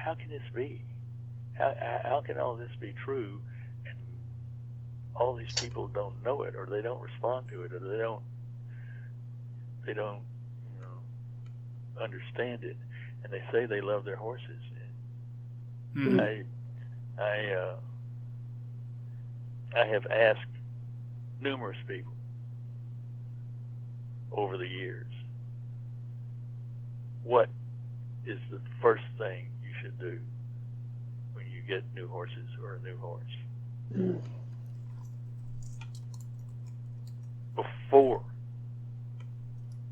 how can this be? How can all this be true? And all these people don't know it, or they don't respond to it, or they don't understand it. And they say they love their horses. Mm-hmm. I have asked numerous people over the years, what is the first thing you should do when you get new horses or a new horse? Mm. Before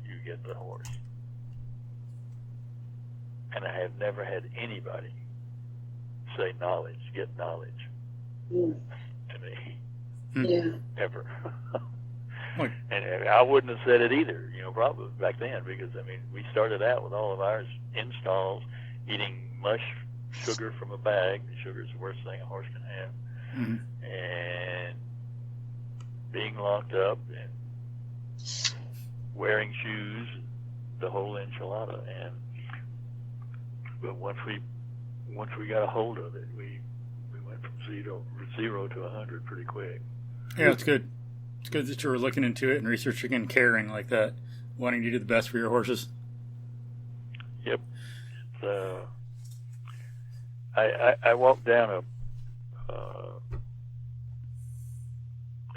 you get the horse. And I have never had anybody say knowledge, get knowledge to me. Yeah. Ever. And I wouldn't have said it either, probably back then, because, we started out with all of ours in stalls, eating mush sugar from a bag. Sugar is the worst thing a horse can have. Mm-hmm. And being locked up and wearing shoes, the whole enchilada. But once we got a hold of it, we went from zero to 100 pretty quick. Yeah, it's good. It's good that you were looking into it and researching and caring like that, wanting to do the best for your horses. Yep. So I walked down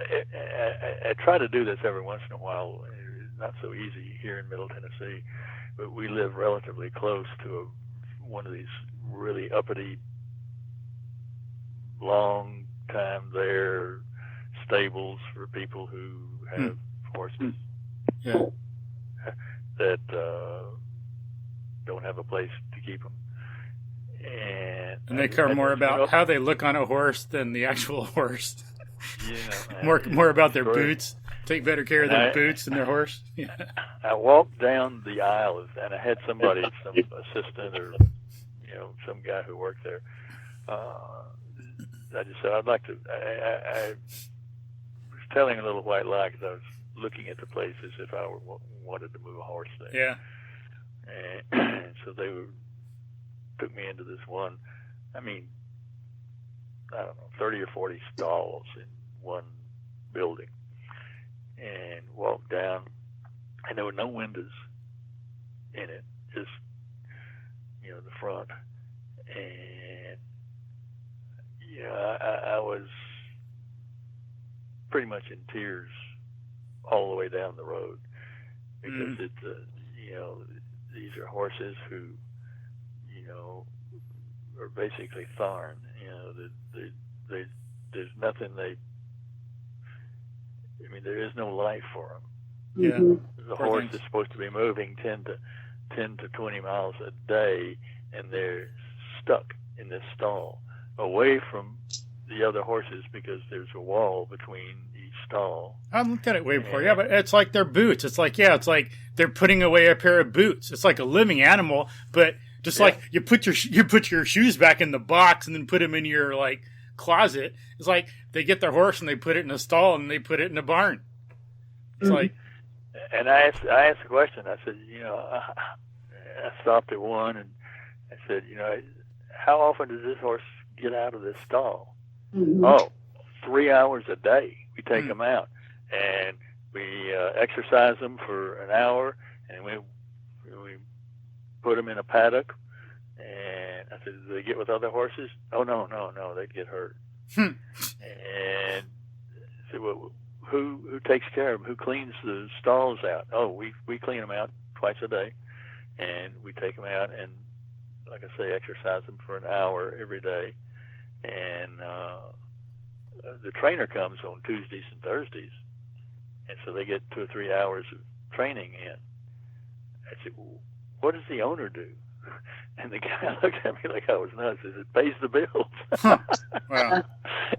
I try to do this every once in a while. It's not so easy here in Middle Tennessee, but we live relatively close to one of these really uppity, long time there stables for people who have horses that don't have a place to keep them. And they care more about how they look on a horse than the actual horse. More about their boots. Take better care of their boots than their horse. Yeah. I walked down the aisle, and I had somebody, some assistant or some guy who worked there. I just said, I'd like to. I was telling a little white lie because I was looking at the place as if I wanted to move a horse there. Yeah. And so they took me into this one. I don't know, 30 or 40 stalls in one building, and walked down, and there were no windows in it, just the front. And I was pretty much in tears all the way down the road, because these are horses who are basically thorn. There's nothing there is no life for them. Yeah. The horse is supposed to be moving 10 to 20 miles a day, and they're stuck in this stall away from the other horses because there's a wall between each stall. I looked at it way before. Yeah, but it's like their boots. It's like they're putting away a pair of boots. It's like a living animal, but just like you put your shoes back in the box and then put them in your closet. It's like they get their horse and they put it in a stall and they put it in a barn. It's like. And I asked the question. I said, I stopped at one and I said, how often does this horse get out of this stall? Mm-hmm. Oh, 3 hours a day. We take them out and we exercise them for an hour, and we put them in a paddock. And I said, do they get with other horses? Oh, no, they'd get hurt. And I said, well, who takes care of them? Who cleans the stalls out? Oh, we clean them out twice a day, and we take them out and, like I say, exercise them for an hour every day. And the trainer comes on Tuesdays and Thursdays, and so they get 2 or 3 hours of training in. I said, well, what does the owner do? And the guy looked at me like I was nuts. He said, it pays the bills. Wow.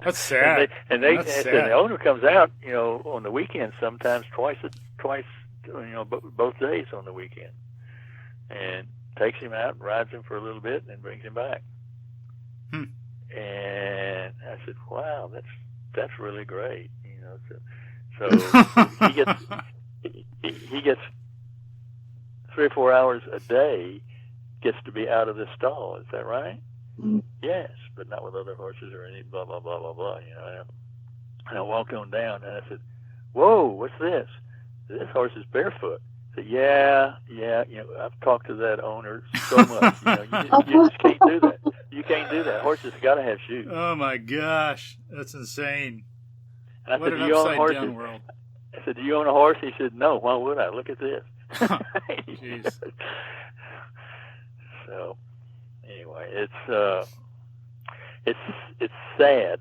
That's sad. And the owner comes out, on the weekend sometimes twice, both days on the weekend, and takes him out and rides him for a little bit and then brings him back. And I said, wow, that's really great. So he gets 3 or 4 hours a day gets to be out of this stall. Is that right? Mm. Yes, but not with other horses or any blah, blah, blah, blah, blah. You know, and I walked on down and I said, whoa, what's this? This horse is barefoot. I said, yeah, you know, I've talked to that owner so much. You know, you just can't do that. You can't do that. Horses got to have shoes. Oh my gosh, that's insane. And I What said, an do you own upside horses? down world. I said, do you own a horse? He said, no, why would I? Look at this. Jeez. So, anyway, it's sad,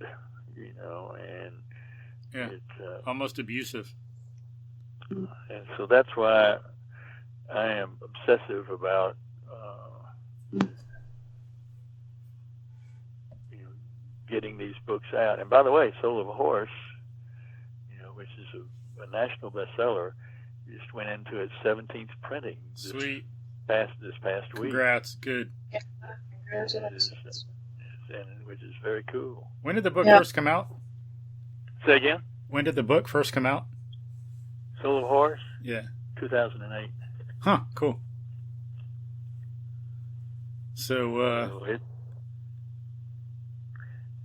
you know, and Yeah. it's Almost abusive. and so that's why I am obsessive about you know, getting these books out. And by the way, Soul of a Horse, you know, which is a national bestseller, just went into its 17th printing Sweet. this past week. Congrats. Good. Yeah. Congratulations. And which is very cool. When did the book Yeah. first come out? Say again? When did the book first come out? Soul of a Horse, Yeah. 2008. Huh. Cool. So, So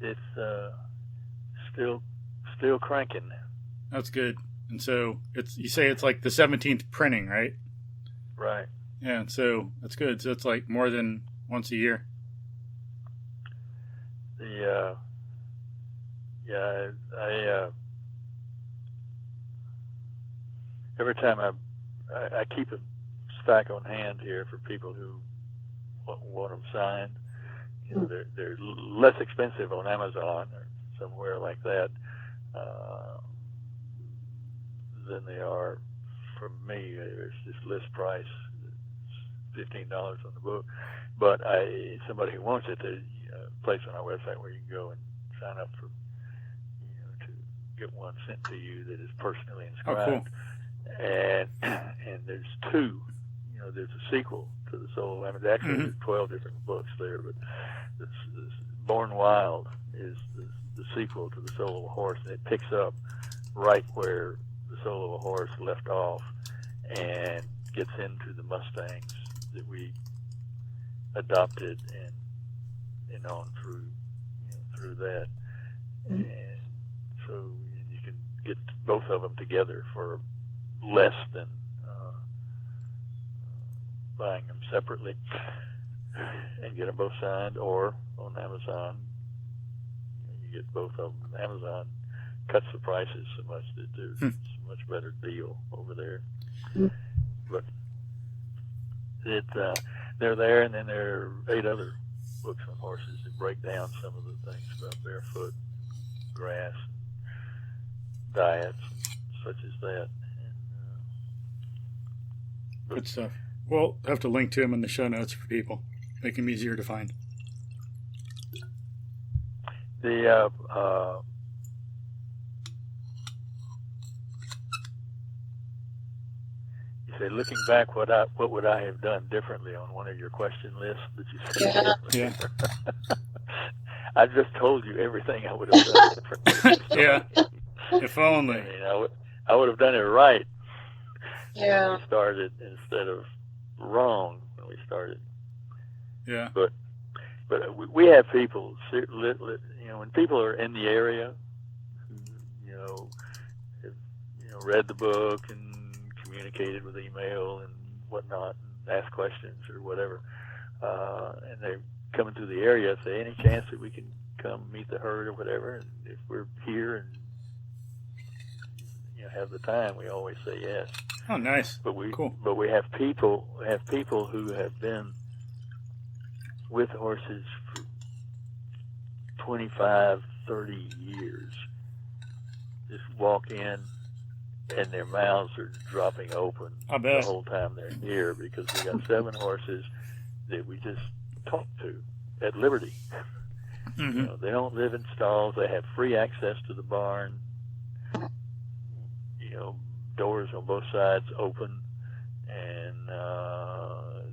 it's still cranking. that's good. And so you say it's like the 17th printing, right? Right. Yeah. And so that's good. So it's like more than once a year. I every time I keep a stack on hand here for people who want them signed. You know, they're less expensive on Amazon or somewhere like that than they are from me. It's just list price. It's $15 on the book. But somebody who wants it, there's a place on our website where you can go and sign up for, you know, to get one sent to you that is personally inscribed. Oh, cool. And there's two. You know, there's a sequel to the Soul. I mean, actually, there's 12 different books there, but this Born Wild is the sequel to the Soul of a Horse, and it picks up right where the Soul of a Horse left off, and gets into the Mustangs that we adopted and on through that. And so you can get both of them together for less than buying them separately and get them both signed, or on Amazon you get both of them. Amazon cuts the prices so much that there's a much better deal over there. But they're there, and then there are 8 other books on horses that break down some of the things about barefoot, grass, diets, and such as that. And, Good stuff. We'll have to link to them in the show notes for people. Make them easier to find. you say, looking back, what would I have done differently on one of your question lists that you said? Yeah. I just told you everything I would have done differently. Yeah. If only. I mean, I would have done it right Yeah. when we started instead of wrong when we started. Yeah. But we have people, you know, when people are in the area, who, have read the book and communicated with email and whatnot, and asked questions or whatever, and they're coming through the area, say, any chance that we can come meet the herd or whatever, and if we're here and have the time, we always say yes. Oh, nice. But we Cool. But we have people who have been with horses for 25, 30 years. Just walk in and their mouths are dropping open I bet. the whole time they're here, because we got 7 horses that we just talk to at liberty. Mm-hmm. You know, they don't live in stalls. They have free access to the barn. You know, doors on both sides open, and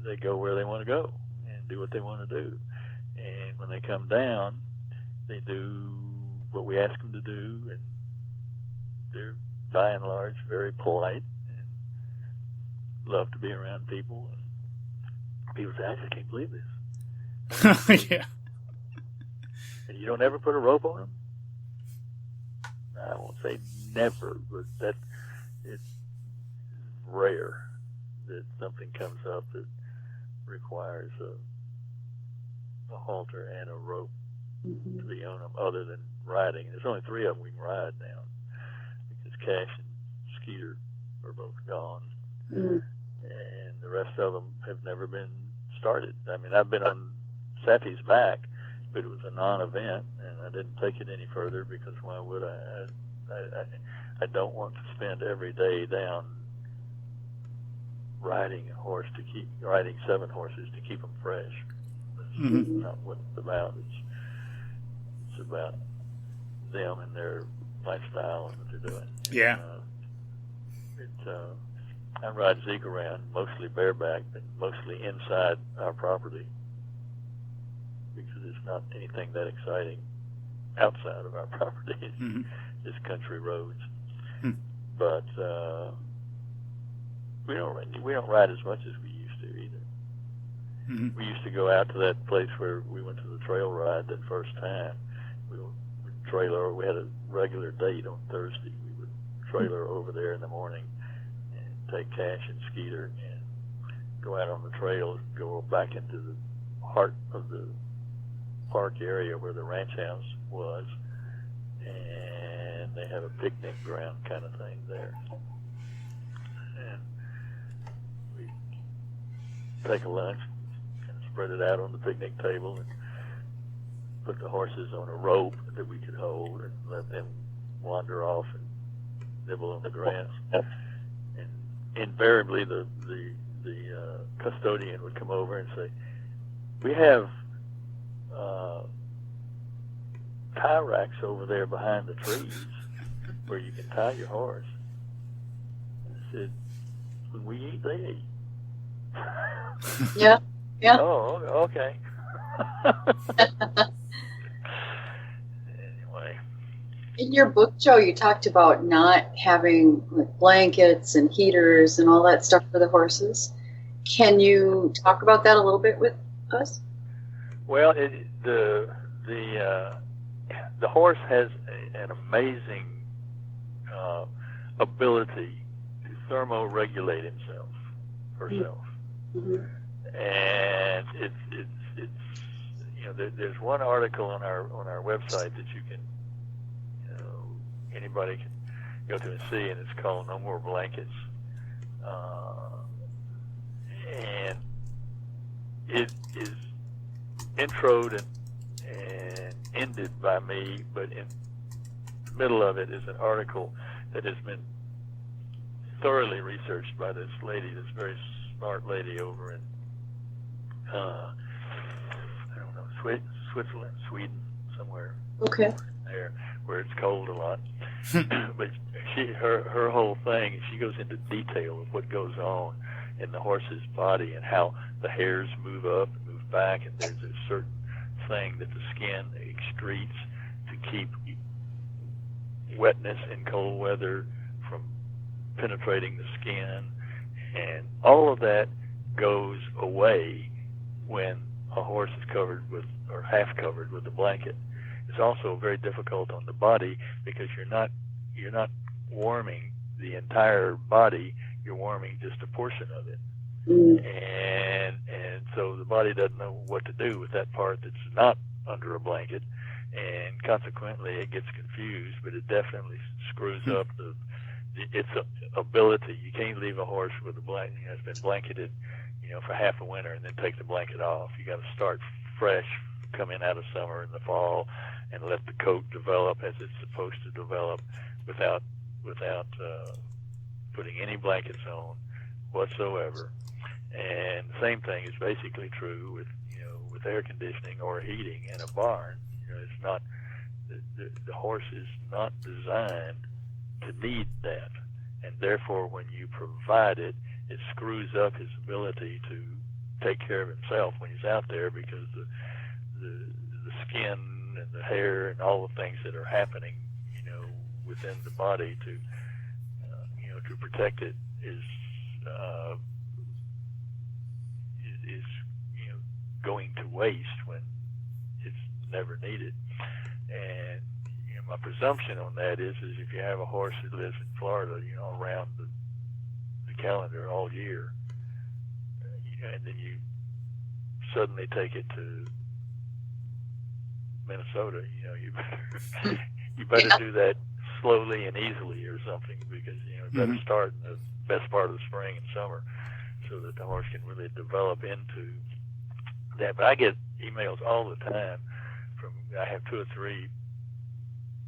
they go where they want to go and do what they want to do. And when they come down, they do what we ask them to do, and they're by and large very polite and love to be around people. People say, I just can't believe this. Yeah. And you don't ever put a rope on them? I won't say never, but that it's rare that something comes up that requires a halter and a rope to be on them, other than riding. There's only 3 of them we can ride now, because Cash and Skeeter are both gone, and the rest of them have never been started. I mean, I've been on Sappy's back, but it was a non-event, and I didn't take it any further, because why would I? I don't want to spend every day down riding 7 horses to keep them fresh. That's not what it's about. It's about them and their lifestyle and what they're doing. Yeah. I ride Zeke around mostly bareback, but mostly inside our property, because it's not anything that exciting outside of our property. It's country roads. But we don't ride as much as we used to either. We used to go out to that place where we went to the trail ride that first time. We had a regular date on Thursday. We would trailer over there in the morning and take Cash and Skeeter and go out on the trail, go back into the heart of the park area where the ranch house was, and they have a picnic ground kind of thing there. And we take a lunch, kind of spread it out on the picnic table, and put the horses on a rope that we could hold and let them wander off and nibble on the grass. And invariably the custodian would come over and say, we have tie racks over there behind the trees where you can tie your horse. And I said, when we eat, they eat. Yeah. Oh, okay. Anyway. In your book, Joe, you talked about not having like blankets and heaters and all that stuff for the horses. Can you talk about that a little bit with us? Well, the horse has an amazing ability to thermoregulate himself, herself, and it's there's one article on our website that you can anybody can go to and see, and it's called "No More Blankets," and it is introed and ended by me, but in the middle of it is an article that has been thoroughly researched by this lady, this very smart lady over in I don't know, Switzerland, Sweden, somewhere. Okay. There, where it's cold a lot. But her whole thing, she goes into detail of what goes on in the horse's body and how the hairs move up and move back, and there's a certain thing that the skin excretes to keep wetness in cold weather from penetrating the skin, and all of that goes away when a horse is covered with, or half covered with, a blanket. It's also very difficult on the body because you're not warming the entire body, you're warming just a portion of it. And so the body doesn't know what to do with that part that's not under a blanket, and consequently it gets confused, but it definitely screws up its ability. You can't leave a horse with a blanket that's been blanketed, for half a winter and then take the blanket off. You got to start fresh, come in out of summer in the fall, and let the coat develop as it's supposed to develop without putting any blankets on whatsoever. And the same thing is basically true with air conditioning or heating in a barn. It's not the horse is not designed to need that, and therefore when you provide it, it screws up his ability to take care of himself when he's out there, because the skin and the hair and all the things that are happening within the body to protect it is going to waste when it's never needed. And my presumption on that is if you have a horse that lives in Florida, around the calendar all year, and then you suddenly take it to Minnesota, you better do that slowly and easily or something, because you better start in the best part of the spring and summer so that the horse can really develop into that. But I get emails all the time I have 2 or 3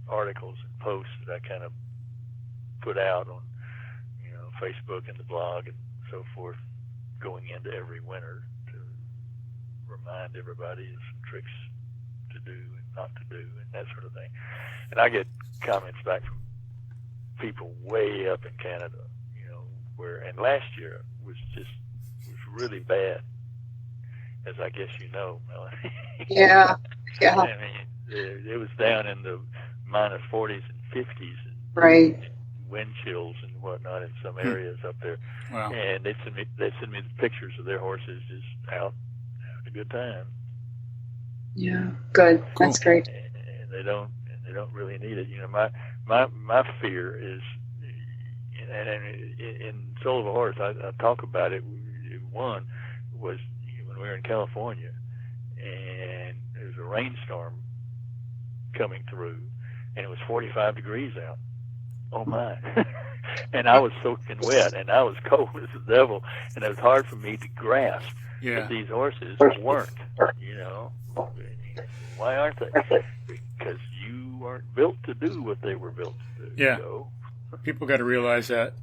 articles and posts that I kind of put out on Facebook and the blog and so forth going into every winter to remind everybody of some tricks to do and not to do and that sort of thing. And I get comments back from people way up in Canada, and last year was really bad, as I guess Melanie. Yeah. I mean, it was down in the minus 40s and 50s, and right. wind chills and whatnot in some areas up there. Wow. And they send me the pictures of their horses just out having a good time. Yeah, good. Cool. That's great. And they don't really need it. My fear is, and in Soul of a Horse, I talk about it. One was when we were in California, and there was a rainstorm coming through, and it was 45 degrees out. Oh my. And I was soaking wet, and I was cold as the devil, and it was hard for me to grasp that these horses weren't, Why aren't they? Because you weren't built to do what they were built to do. Yeah. People got to realize that.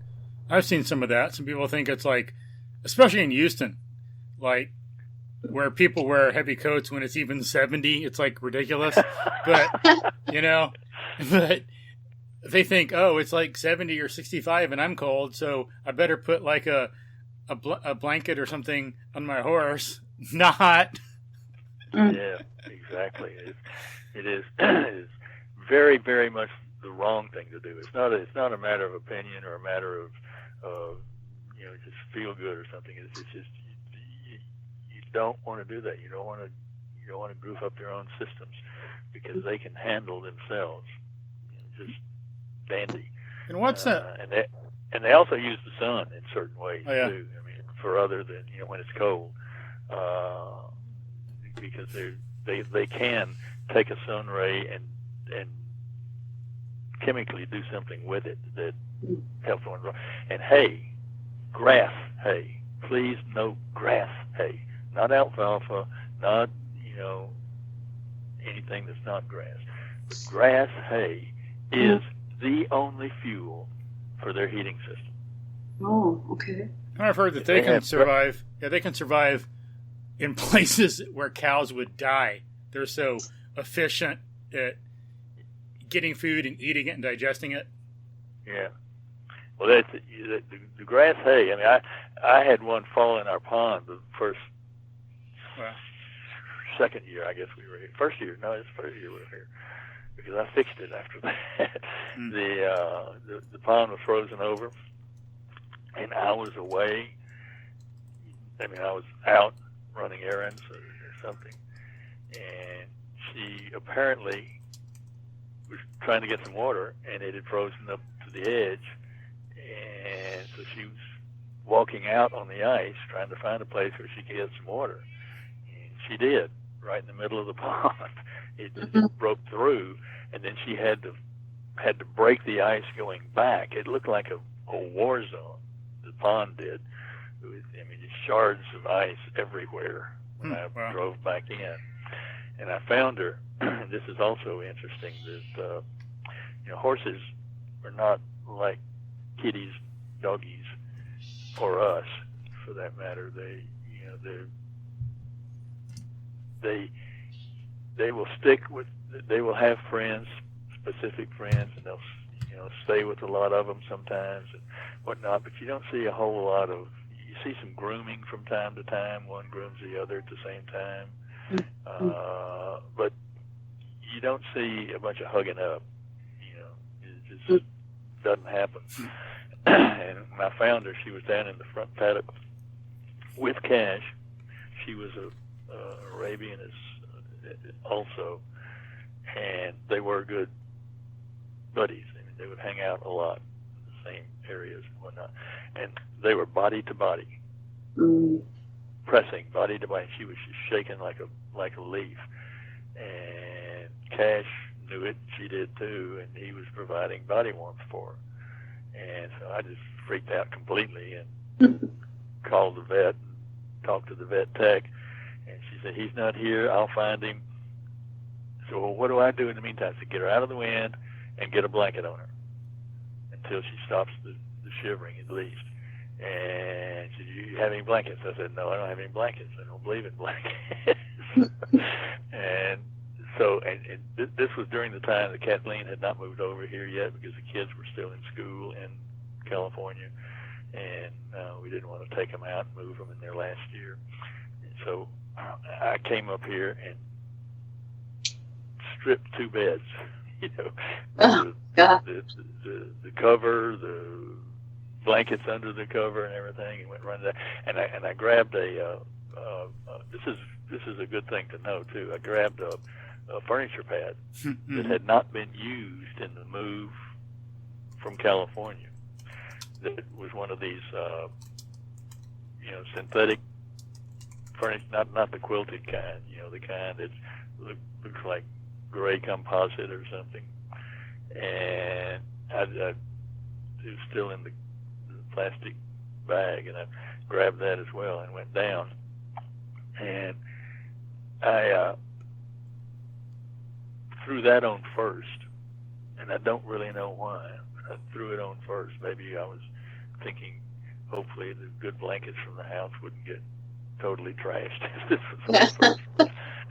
I've seen some of that. Some people think it's like, especially in Houston, like where people wear heavy coats when it's even 70, it's like ridiculous. But, but they think, oh, it's like 70 or 65 and I'm cold, so I better put like a blanket or something on my horse. Not. Yeah, exactly. It is very, very much the wrong thing to do. It's not a matter of opinion or a matter of just feel good or something. It's just you don't want to do that. You don't want to goof up their own systems because they can handle themselves. Just dandy. And what's that? And they also use the sun in certain ways too. I mean, for other than when it's cold, because they can take a sun ray and chemically do something with it that helps one. And hay, grass hay, please, no grass hay, not alfalfa, not anything that's not grass. But grass hay is the only fuel for their heating system. Oh, okay. I've heard that they can survive. Yeah, they can survive in places where cows would die. They're so efficient at getting food and eating it and digesting it. Yeah. Well, that's the grass hay. I mean, I had one fall in our pond the second year, I guess we were here. First year, no, it's the first year we were here because I fixed it after that. The pond was frozen over, and I was away. I mean, I was out running errands or something, and she apparently was trying to get some water, and it had frozen up to the edge, and so she was walking out on the ice trying to find a place where she could get some water, and she did, right in the middle of the pond. It broke through, and then she had to break the ice going back. It looked like a war zone. The pond did. It was, just shards of ice everywhere when I drove back in. And I found her. This is also interesting that horses are not like kitties, doggies, or us, for that matter. They will stick with. They will have friends, specific friends, and they'll stay with a lot of them sometimes and whatnot. But you don't see a whole lot of. You see some grooming from time to time. One grooms the other at the same time. But you don't see a bunch of hugging up. It just doesn't happen. And when I found her, she was down in the front paddock with Cash. She was Arabian is also, and they were good buddies. I mean, they would hang out a lot in the same areas and whatnot, and they were body to body, pressing body to body. She was just shaking like a leaf, and Cash knew it. She did too, and he was providing body warmth for her. And so I just freaked out completely and called the vet and talked to the vet tech, and she said, "He's not here. I'll find him." So, well, what do I do in the meantime? So get her out of the wind and get a blanket on her until she stops the shivering at least. And she said, "Do you have any blankets?" I said, "No, I don't have any blankets. I don't believe in blankets." And so, this was during the time that Kathleen had not moved over here yet because the kids were still in school in California, and we didn't want to take them out and move them in their last year. And so I came up here and stripped 2 beds, the cover, the blankets under the cover, and everything, and went running there. And I grabbed this is a good thing to know too. I grabbed a furniture pad that had not been used in the move from California. That was one of these, synthetic furniture, not the quilted kind, the kind that looks like gray composite or something. And it was still in the plastic bag, and I grabbed that as well and went down. And I threw that on first, and I don't really know why. I threw it on first. Maybe I was thinking, hopefully the good blankets from the house wouldn't get totally trashed. This was first.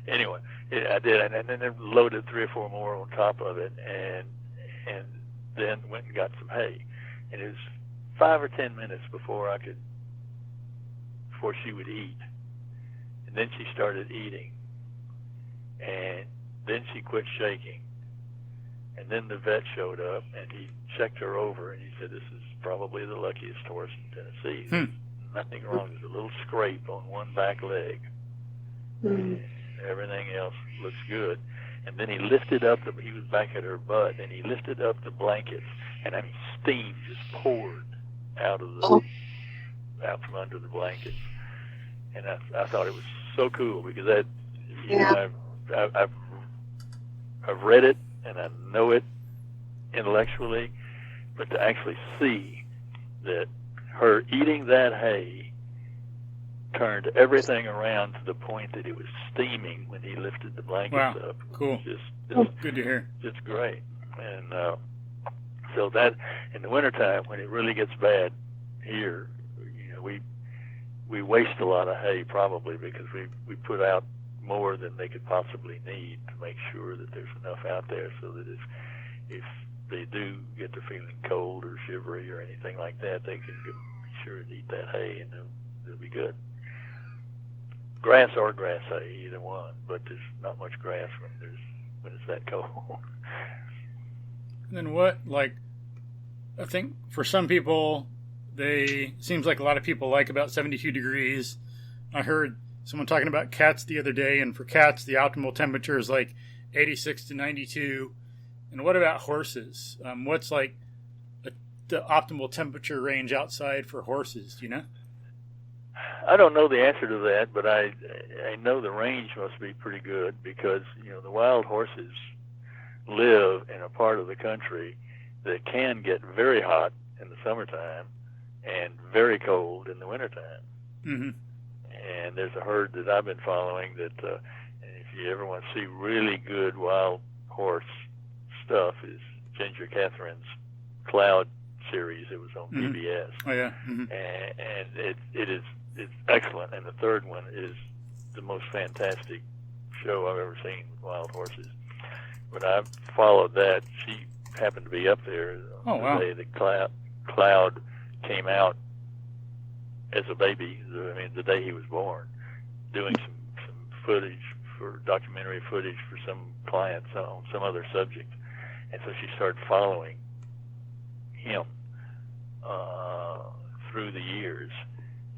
Anyway, I did, and then loaded 3 or 4 more on top of it, and then went and got some hay. And it was 5 or 10 minutes before she would eat, and then she started eating, and then she quit shaking. And then the vet showed up, and he checked her over, and he said, "This is probably the luckiest horse in Tennessee. There's nothing wrong. There's a little scrape on one back leg. And everything else looks good." And then he lifted up he was back at her butt, and he lifted up the blankets, and I mean, steam just poured out out from under the blankets. And I thought it was so cool because I've read it and I know it intellectually, but to actually see that her eating that hay turned everything around to the point that it was steaming when he lifted the blankets up. Cool. Just good to hear. Just great. And so that in the wintertime, when it really gets bad here, we waste a lot of hay probably because we put out more than they could possibly need to make sure that there's enough out there so that if they do get to feeling cold or shivery or anything like that, they can be sure to eat that hay and they'll be good. Grass or grass hay, either one, but there's not much grass when it's that cold. And then I think for some people, seems like a lot of people like about 72 degrees. I heard someone talking about cats the other day, and for cats, the optimal temperature is like 86 to 92. And what about horses? What's like the optimal temperature range outside for horses? Do you know? I don't know the answer to that, but I know the range must be pretty good because, the wild horses live in a part of the country that can get very hot in the summertime and very cold in the wintertime. Mm-hmm. And there's a herd that I've been following that if you ever want to see really good wild horse stuff is Ginger Catherine's Cloud series. It was on PBS. Oh, yeah. Mm-hmm. And it's excellent. And the third one is the most fantastic show I've ever seen with wild horses. But I followed that. She happened to be up there the day that Cloud came out as a baby. The day he was born, doing some footage for documentary footage for some clients on some other subject, and so she started following him through the years,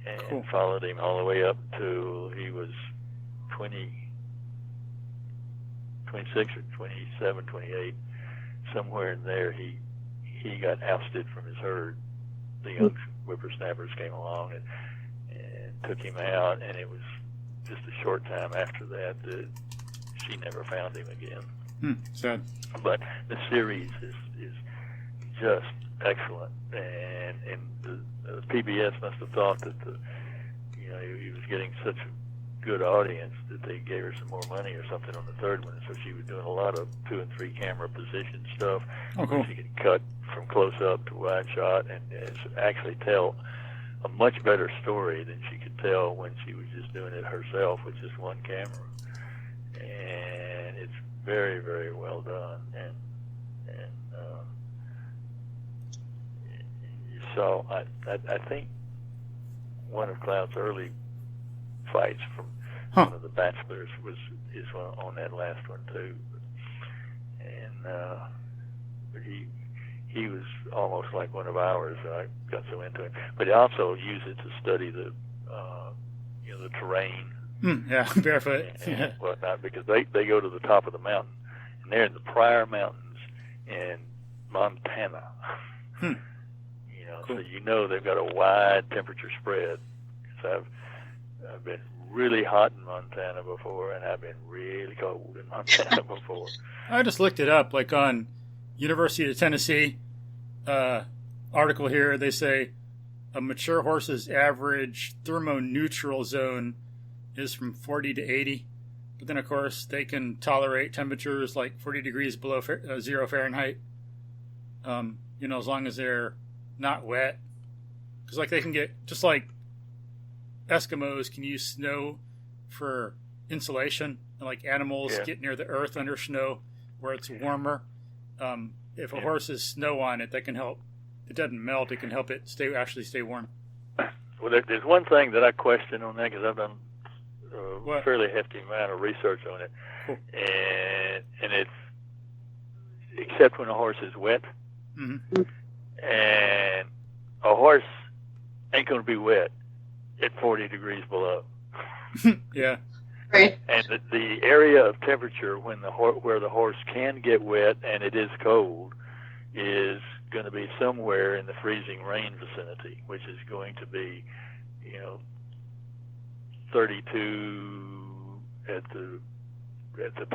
and followed him all the way up until he was 26 or 27, 28, somewhere in there, he got ousted from his herd. The young whippersnappers came along and took him out, and it was just a short time after that she never found him again. Sad. But the series is just excellent, and the PBS must have thought that he was getting such a good audience that they gave her some more money or something on the third one. So she was doing a lot of 2 and 3 camera position stuff. Oh, cool. She could cut from close up to wide shot and actually tell a much better story than she could tell when she was just doing it herself with just one camera. And it's very, very well done. And so I think one of Cloud's early fights from one of the bachelors is on that last one too. And but he was almost like one of ours. I got so into him, but he also used it to study the terrain. Barefoot and whatnot, because they go to the top of the mountain, and they're in the Pryor Mountains in Montana. Cool. So they've got a wide temperature spread. So I've been really hot in Montana before, and I've been really cold in Montana before. I just looked it up, like on University of Tennessee article here. They say a mature horse's average thermoneutral zone is from 40 to 80. But then, of course, they can tolerate temperatures like 40 degrees below 0 Fahrenheit, as long as they're not wet. Because, like, they can get, just like Eskimos can use snow for insulation, and like animals get near the earth under snow where it's warmer. If a horse has snow on it, that can help. It doesn't melt. It can help it stay warm. Well, there's one thing that I question on that, because I've done a fairly hefty amount of research on it. Cool. And it's, except when a horse is wet, and a horse ain't going to be wet at 40 degrees below. Yeah. Right. And the area of temperature where the horse can get wet and it is cold is going to be somewhere in the freezing rain vicinity, which is going to be, 32 at the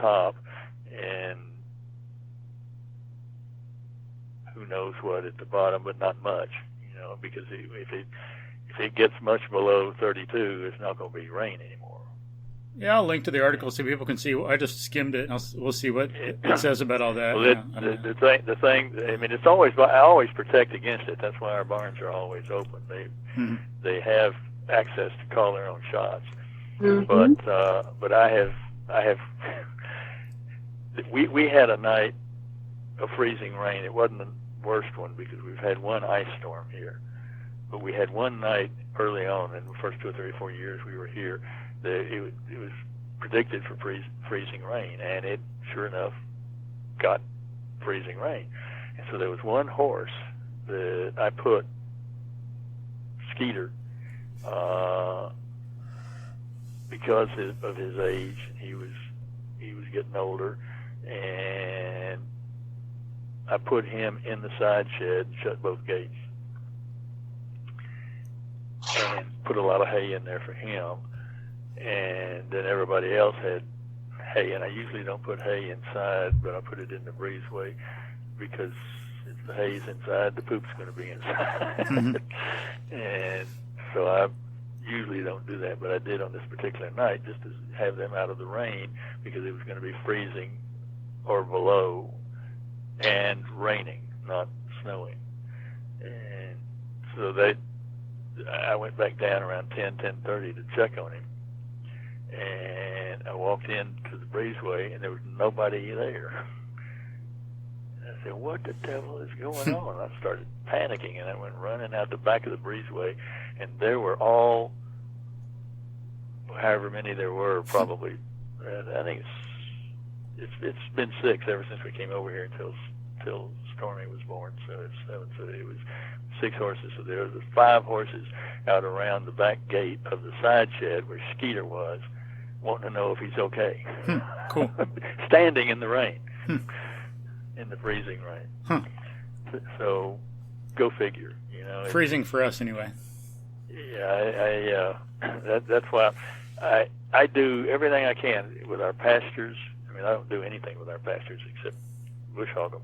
top, and who knows what at the bottom, but not much, because if it gets much below 32, it's not going to be rain anymore. Yeah, I'll link to the article so people can see. I just skimmed it, and we'll see what it says about all that. Well, the thing, I mean, I always protect against it. That's why our barns are always open. They have access to call their own shots. But I have we had a night of freezing rain. It wasn't the worst one because we've had one ice storm here, but we had one night early on in the first 2 or 3 or 4 years we were here. It was predicted for freezing rain, and it sure enough got freezing rain. And so there was one horse that I put, Skeeter, because of his age. He was getting older, and I put him in the side shed, shut both gates, and put a lot of hay in there for him. And then everybody else had hay, and I usually don't put hay inside, but I put it in the breezeway because if the hay's inside, the poop's going to be inside. And so I usually don't do that, but I did on this particular night just to have them out of the rain because it was going to be freezing or below and raining, not snowing. And so I went back down around 10:30 to check on him. And I walked into the breezeway, and there was nobody there. And I said, "What the devil is going on?" I started panicking, and I went running out the back of the breezeway, and there were all, however many there were, probably. I think it's been 6 ever since we came over here until Stormy was born. So it's 7. So it was 6 horses. So there was 5 horses out around the back gate of the side shed where Skeeter was wanting to know if he's okay. Cool. Standing in the rain, in the freezing rain. Huh. So, go figure. Freezing for us anyway. Yeah, that's why I do everything I can with our pastures. I mean, I don't do anything with our pastures except bush hog them,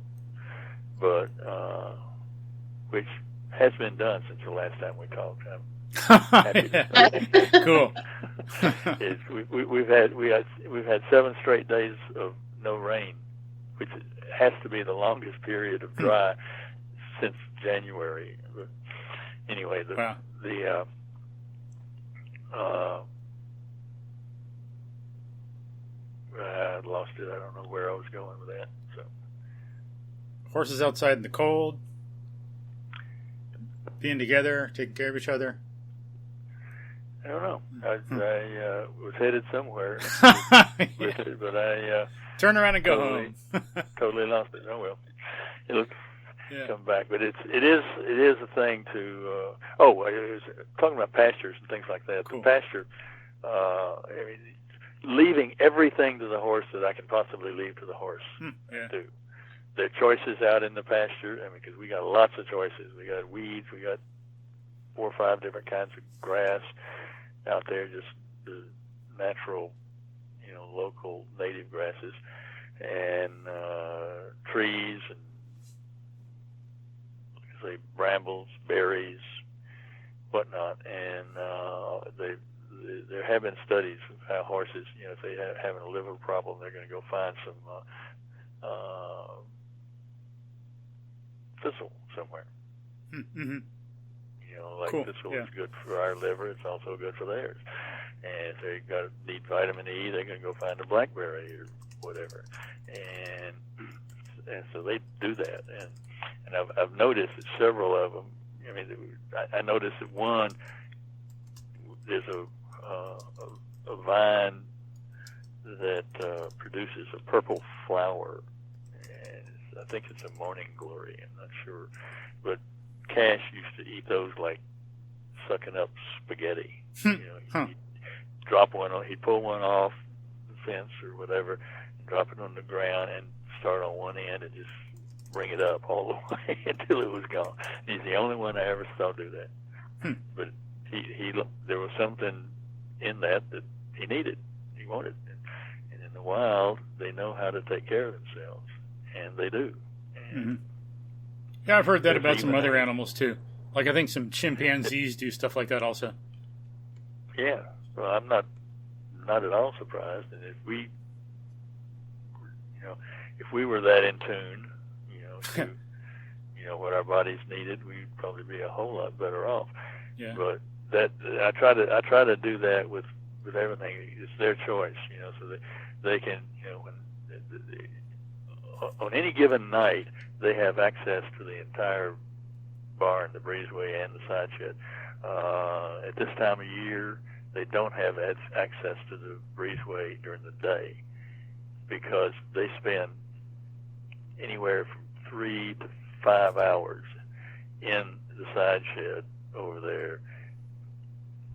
but which has been done since the last time we talked. I'm happy to say. Cool. We've had 7 straight days of no rain, which has to be the longest period of dry since January. But anyway, Wow. I lost it. I don't know where I was going with that. So Horses outside in the cold, being together, taking care of each other. I don't know. I was headed somewhere with it, but I turn around and go home. Totally lost it. Oh well, it'll come back. But it is a thing to. I was talking about pastures and things like that. Cool. The pasture. I mean, leaving everything to the horse that I can possibly leave to the horse. Do. There are choices out in the pasture. I mean, because we got lots of choices. We got weeds. We got 4 or 5 different kinds of grass out there, just the natural, local native grasses, and trees, and say brambles, berries, whatnot. And there have been studies of how horses, if they have having a liver problem, they're going to go find some thistle somewhere. Mm-hmm. Cool. Thistle is good for our liver. It's also good for theirs. And if they need vitamin E, they're going to go find a blackberry or whatever. And so they do that. And I've noticed that several of them. I mean, I noticed that one. There's a vine that produces a purple flower, and I think it's a morning glory. I'm not sure, but Cash used to eat those like sucking up spaghetti. He'd drop one on, he'd pull one off the fence or whatever, and drop it on the ground and start on one end and just bring it up all the way until it was gone. He's the only one I ever saw do that. But he there was something in that he needed, he wanted, and in the wild they know how to take care of themselves, and they do. And yeah, I've heard that about some other animals too. Like I think some chimpanzees do stuff like that also. Yeah, well, I'm not at all surprised. And if we were that in tune, to what our bodies needed, we'd probably be a whole lot better off. Yeah. But that I try to do that with everything. It's their choice, so that they can, when on any given night, they have access to the entire barn, the breezeway, and the side shed. At this time of year, they don't have access to the breezeway during the day because they spend anywhere from 3 to 5 hours in the side shed over there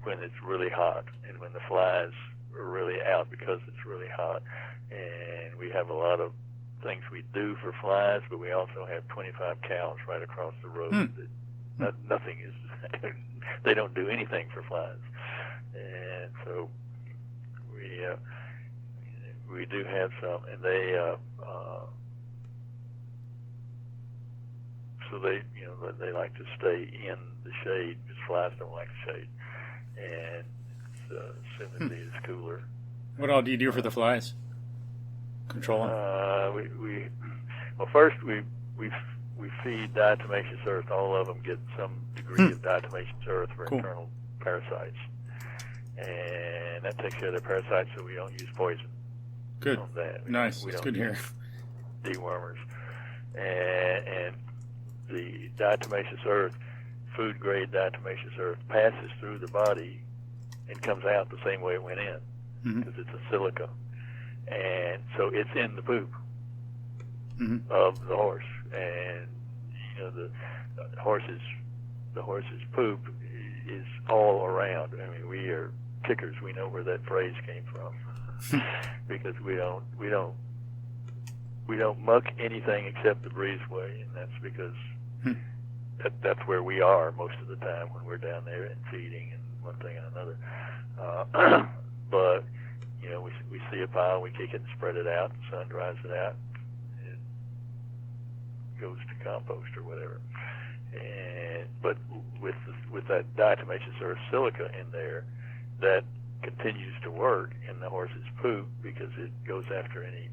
when it's really hot and when the flies are really out because it's really hot. And we have a lot of things we do for flies, but we also have 25 cows right across the road that nothing is they don't do anything for flies. And so we do have some, and they so they like to stay in the shade because flies don't like the shade, and humidity is cooler. What all do you do for the flies? Control them? First we feed diatomaceous earth. All of them get some degree of diatomaceous earth for internal parasites, and that takes care of their parasites, so we don't use poison. Good. On that. Nice. We That's don't good to hear. Dewormers, and the diatomaceous earth, food grade diatomaceous earth, passes through the body and comes out the same way it went in because it's a silica, and so it's in the poop of the horse, and the horse's poop is all around. I mean, we are kickers, we know where that phrase came from because we don't muck anything except the breezeway, and that's because that's where we are most of the time when we're down there and feeding and one thing and another. But we see a pile, we kick it and spread it out. The sun dries it out. It goes to compost or whatever. But with that diatomaceous earth silica in there, that continues to work in the horse's poop because it goes after any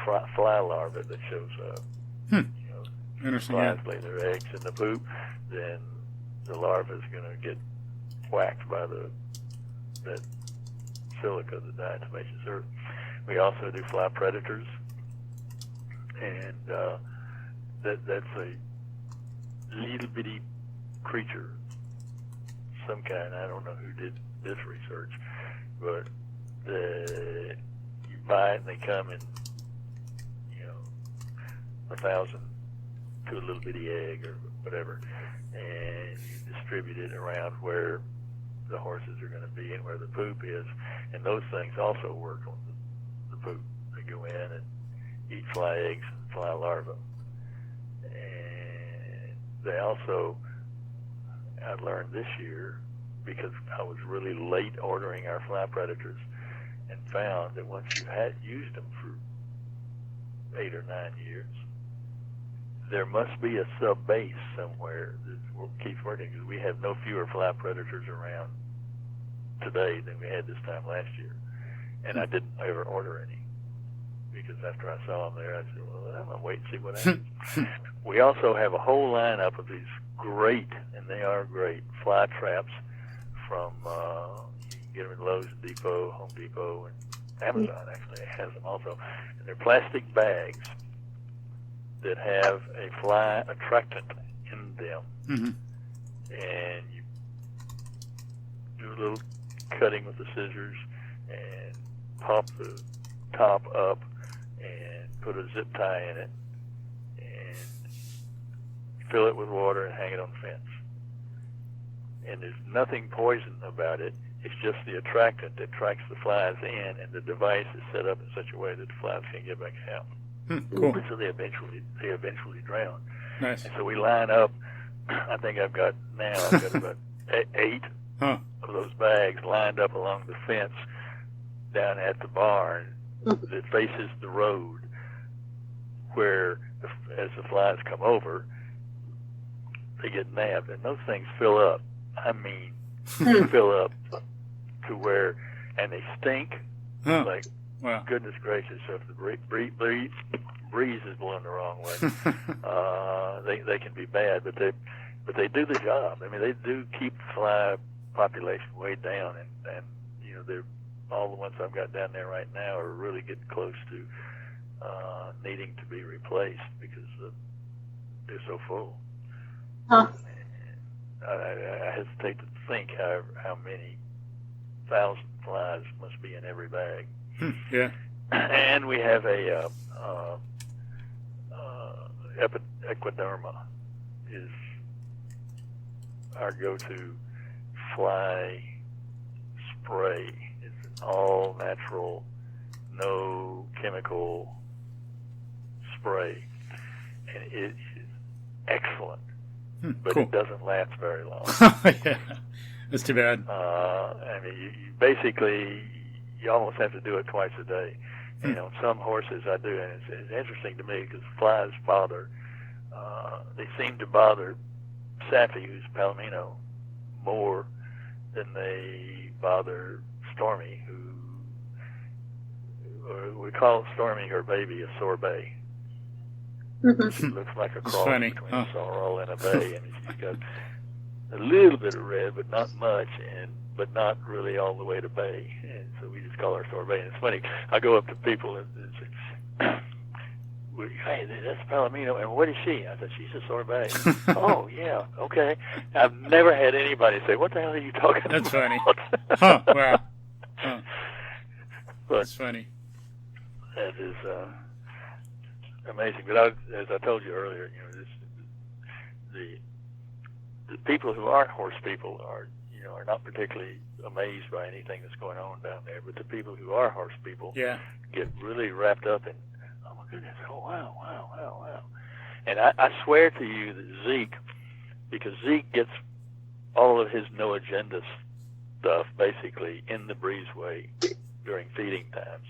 fly larvae that shows up. Interesting. Flies lay their eggs in the poop, then the larva is going to get whacked by that silica, the diatomaceous earth. We also do fly predators, and that's a little bitty creature, some kind. I don't know who did this research, but you buy it and they come in 1,000 to a little bitty egg or whatever, and you distribute it around where the horses are going to be and where the poop is, and those things also work on the poop. They go in and eat fly eggs and fly larvae. And they also, I learned this year, because I was really late ordering our fly predators, and found that once you had used them for 8 or 9 years, there must be a sub base somewhere that keeps working, because we have no fewer fly predators around today than we had this time last year. And I didn't ever order any, because after I saw them there, I said, well, I'm going to wait and see what happens. We also have a whole lineup of these great, and they are great, fly traps from, you can get them in Lowe's Depot, Home Depot, and Amazon actually has them also. And they're plastic bags that have a fly attractant in them. And you do a little cutting with the scissors and pop the top up and put a zip tie in it and fill it with water and hang it on the fence. And there's nothing poison about it. It's just the attractant that attracts the flies in, and the device is set up in such a way that the flies can't get back out. Cool. So they eventually drown. Nice. And so we line up. I think I've got about 8 of those bags lined up along the fence down at the barn that faces the road, where as the flies come over, they get nabbed, and those things fill up. I mean, fill up to where, and they stink like, wow, goodness gracious. So if the breeze is blowing the wrong way, they can be bad, but they do the job. I mean, they do keep the fly population way down, and they're all the ones I've got down there right now are really getting close to needing to be replaced because they're so full. I hesitate to think how many thousand flies must be in every bag. Yeah. And we have a Equiderma is our go-to fly spray. It's an all-natural, no chemical spray, and it is excellent. But cool. It doesn't last very long. Yeah, that's too bad. I mean, you basically, you almost have to do it twice a day. Some horses I do, and it's interesting to me because flies bother. They seem to bother Sappy, who's Palomino, more than they bother Stormy, we call Stormy, her baby, a sorbet. She looks like a cross between a sorrel and a bay, and she's got a little bit of red, but not much, but not really all the way to bay. And so we just call her sorbet. And it's funny, I go up to people and say, hey, that's Palomino, and what is she? I said, she's a sorbet. Oh, yeah, okay. I've never had anybody say, what the hell are you talking about? That's funny. Wow. But that's funny. That is amazing. But as I told you earlier, the people who aren't horse people are are not particularly amazed by anything that's going on down there. But the people who are horse people get really wrapped up in, oh my goodness, oh wow, wow, wow, wow. And I swear to you that Zeke, because Zeke gets all of his no agenda stuff basically in the breezeway during feeding times.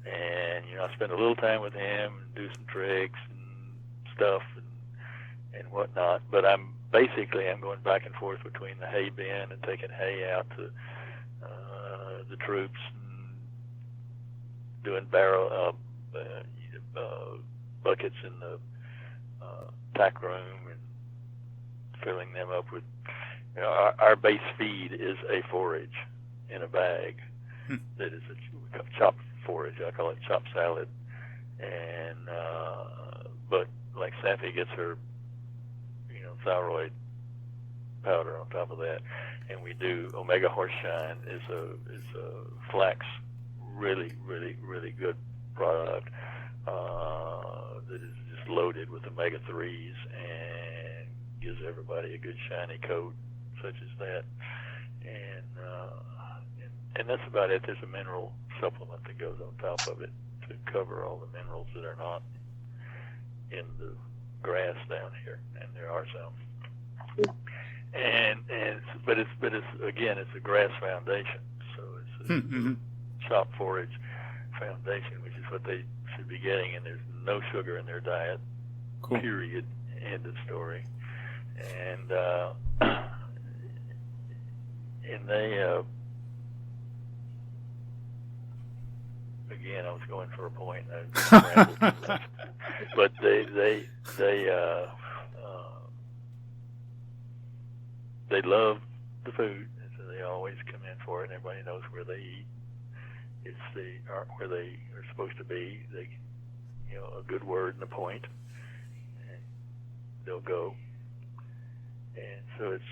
And, I spend a little time with him and do some tricks and stuff and whatnot. But I'm going back and forth between the hay bin and taking hay out to the troops and doing buckets in the tack room and filling them up with, our base feed is a forage in a bag that is a chopped forage. I call it chopped salad. And but like Sappy gets her thyroid powder on top of that, and we do Omega Horse Shine is a flax, really good product that is just loaded with omega 3s and gives everybody a good shiny coat such as that. And that's about it. There's a mineral supplement that goes on top of it to cover all the minerals that are not in the grass down here, and there are some. But it's again, it's a grass foundation, so it's a chopped forage foundation, which is what they should be getting, and there's no sugar in their diet. Cool. Period. End of story. And they again, I was going for a point. But they love the food, and so they always come in for it. And everybody knows where they eat. Where they are supposed to be. They, a good word and a point, and they'll go. And so it's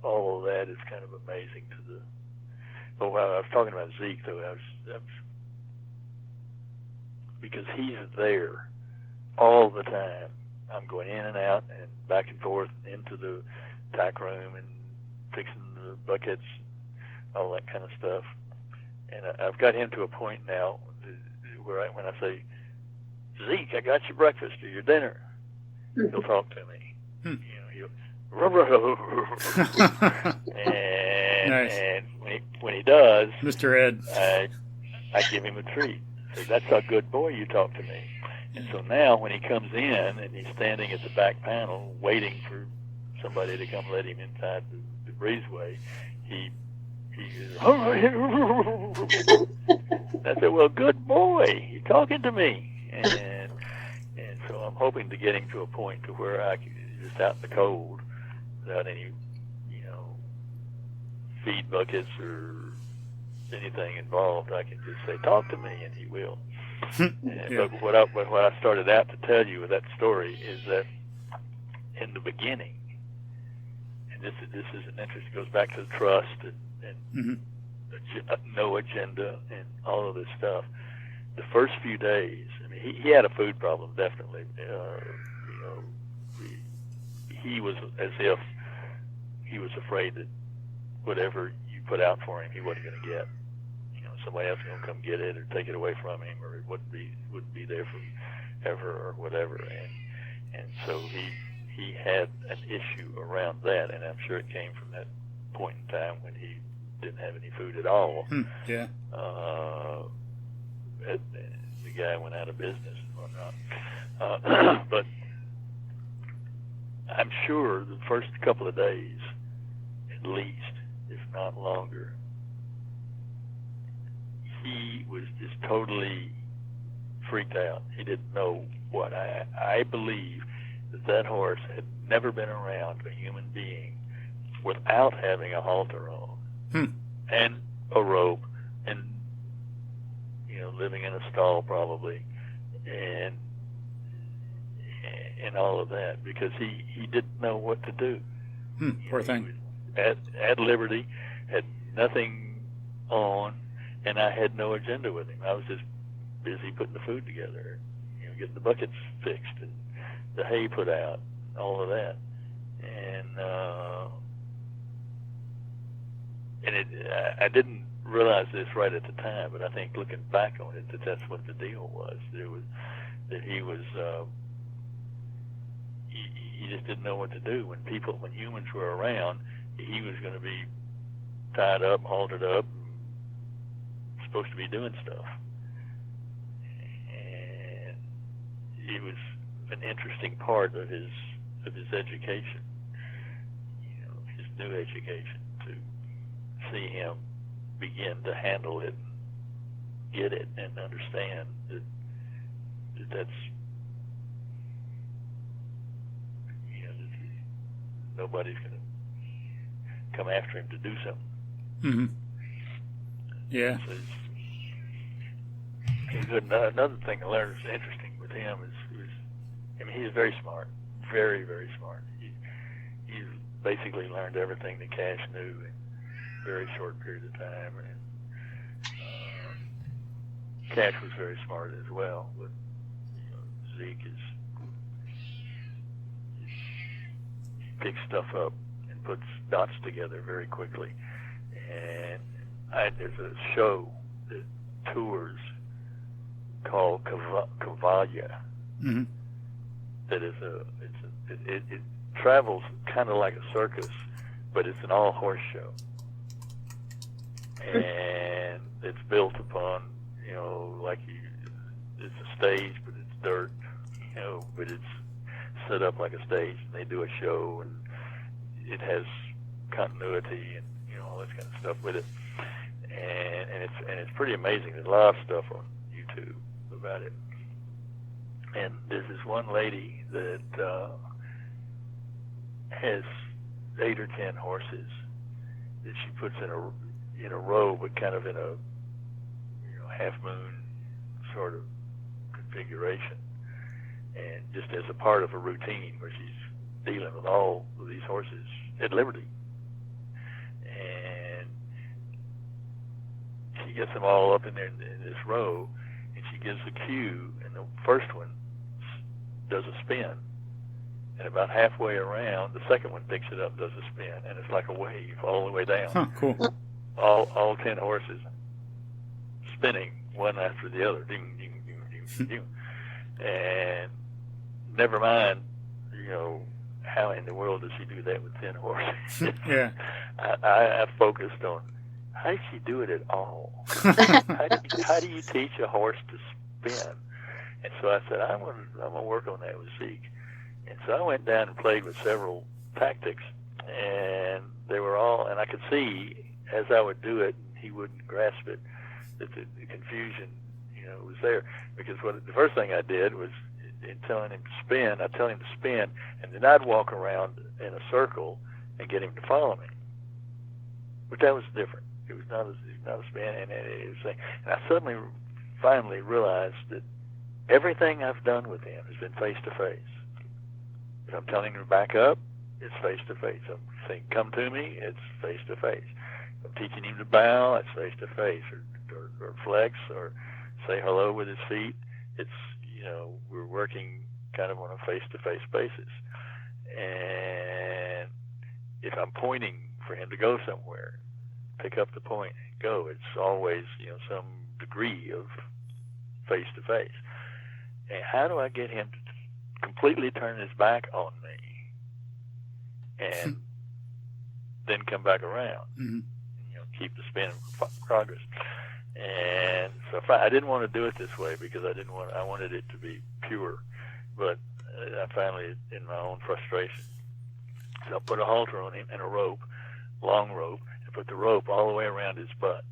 all of that is kind of amazing to the. But while I was talking about Zeke, though, I was because he's there all the time. I'm going in and out and back and forth into the tack room and fixing the buckets, all that kind of stuff. And I've got him to a point now where when I say, Zeke, I got your breakfast or your dinner, he'll talk to me. He'll nice. And when he does, Mr. Ed, I give him a treat. So that's a good boy, you talk to me. And so now when he comes in and he's standing at the back panel waiting for somebody to come let him inside the breezeway, he I said, well, good boy, you're talking to me. And so I'm hoping to get him to a point to where I can just out in the cold without any, feed buckets or anything involved. I can just say, talk to me, and he will. But what I started out to tell you with that story is that in the beginning, and this is an interest, it goes back to the trust and no agenda and all of this stuff. The first few days, I mean, he had a food problem, definitely. He was as if he was afraid that whatever you put out for him, he wasn't going to get. Somebody else was going to come get it or take it away from him, or it wouldn't be there for ever or whatever. And so he had an issue around that, and I'm sure it came from that point in time when he didn't have any food at all. Yeah. The guy went out of business and whatnot. But I'm sure the first couple of days, at least, if not longer, he was just totally freaked out. He didn't know what. I believe that horse had never been around a human being without having a halter on and a rope and living in a stall probably and all of that, because he didn't know what to do. Poor thing. He was at liberty, had nothing on, and I had no agenda with him. I was just busy putting the food together, getting the buckets fixed and the hay put out, all of that. And and I didn't realize this right at the time, but I think looking back on it, that's what the deal was. That he was. He just didn't know what to do when humans were around. He was going to be tied up, haltered up, supposed to be doing stuff, and it was an interesting part of his education, his new education, to see him begin to handle it, get it, and understand that's nobody's going to come after him to do something. Mm-hmm. Yeah. So another thing I learned was interesting with him is he's very smart, very, very smart. He's basically learned everything that Cash knew in a very short period of time. And Cash was very smart as well, but Zeke picks stuff up and puts dots together very quickly. And there's a show that tours called Cavallia. Mm-hmm. That is it travels kind of like a circus, but it's an all horse show, and it's built upon it's a stage, but it's dirt, but it's set up like a stage, and they do a show, and it has continuity and all this kind of stuff with it, and it's pretty amazing. There's a lot of stuff on YouTube about it. And there's this one lady that has 8 or 10 horses that she puts in a row, but kind of in a half moon sort of configuration, and just as a part of a routine where she's dealing with all of these horses at liberty, and she gets them all up in there in this row, and she gives the cue, and the first one does a spin, and about halfway around, the second one picks it up and does a spin, and it's like a wave all the way down. Huh, cool. All 10 horses spinning one after the other, ding, ding, ding, ding, ding. And never mind, how in the world does she do that with 10 horses? Yeah. I focused on, how does she do it at all? How do you teach a horse to spin? And so I said, I'm going to work on that with Zeke. And so I went down and played with several tactics, and they were all, and I could see as I would do it, and he wouldn't grasp it, that the confusion, was there. Because the first thing I did was, in telling him to spin, I'd tell him to spin, and then I'd walk around in a circle and get him to follow me. But that was different. It was not a spin, and I finally realized that everything I've done with him has been face to face. If I'm telling him to back up, it's face to face. I'm saying, come to me, it's face to face. If I'm teaching him to bow, it's face to face, or flex, or say hello with his feet. It's, we're working kind of on a face to face basis. And if I'm pointing for him to go somewhere, pick up the point and go, it's always, some degree of face to face. And how do I get him to completely turn his back on me and then come back around? Mm-hmm. Keep the spin progress. And so I didn't want to do it this way because I wanted it to be pure. But I finally, in my own frustration, so I put a halter on him and a rope, long rope, and put the rope all the way around his butt.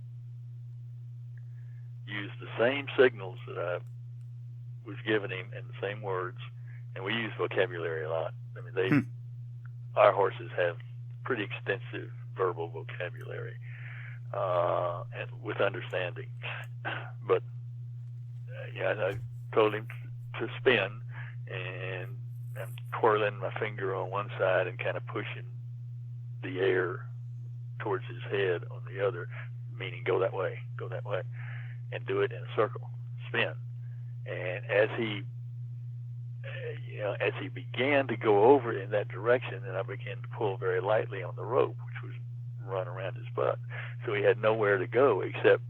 Used the same signals that I was giving him and the same words, and we use vocabulary a lot. I mean, our horses have pretty extensive verbal vocabulary, and with understanding. But I told him to spin, and I'm twirling my finger on one side and kind of pushing the air towards his head on the other, meaning go that way, and do it in a circle, spin. And as he began to go over in that direction, then I began to pull very lightly on the rope, which was run around his butt. So he had nowhere to go except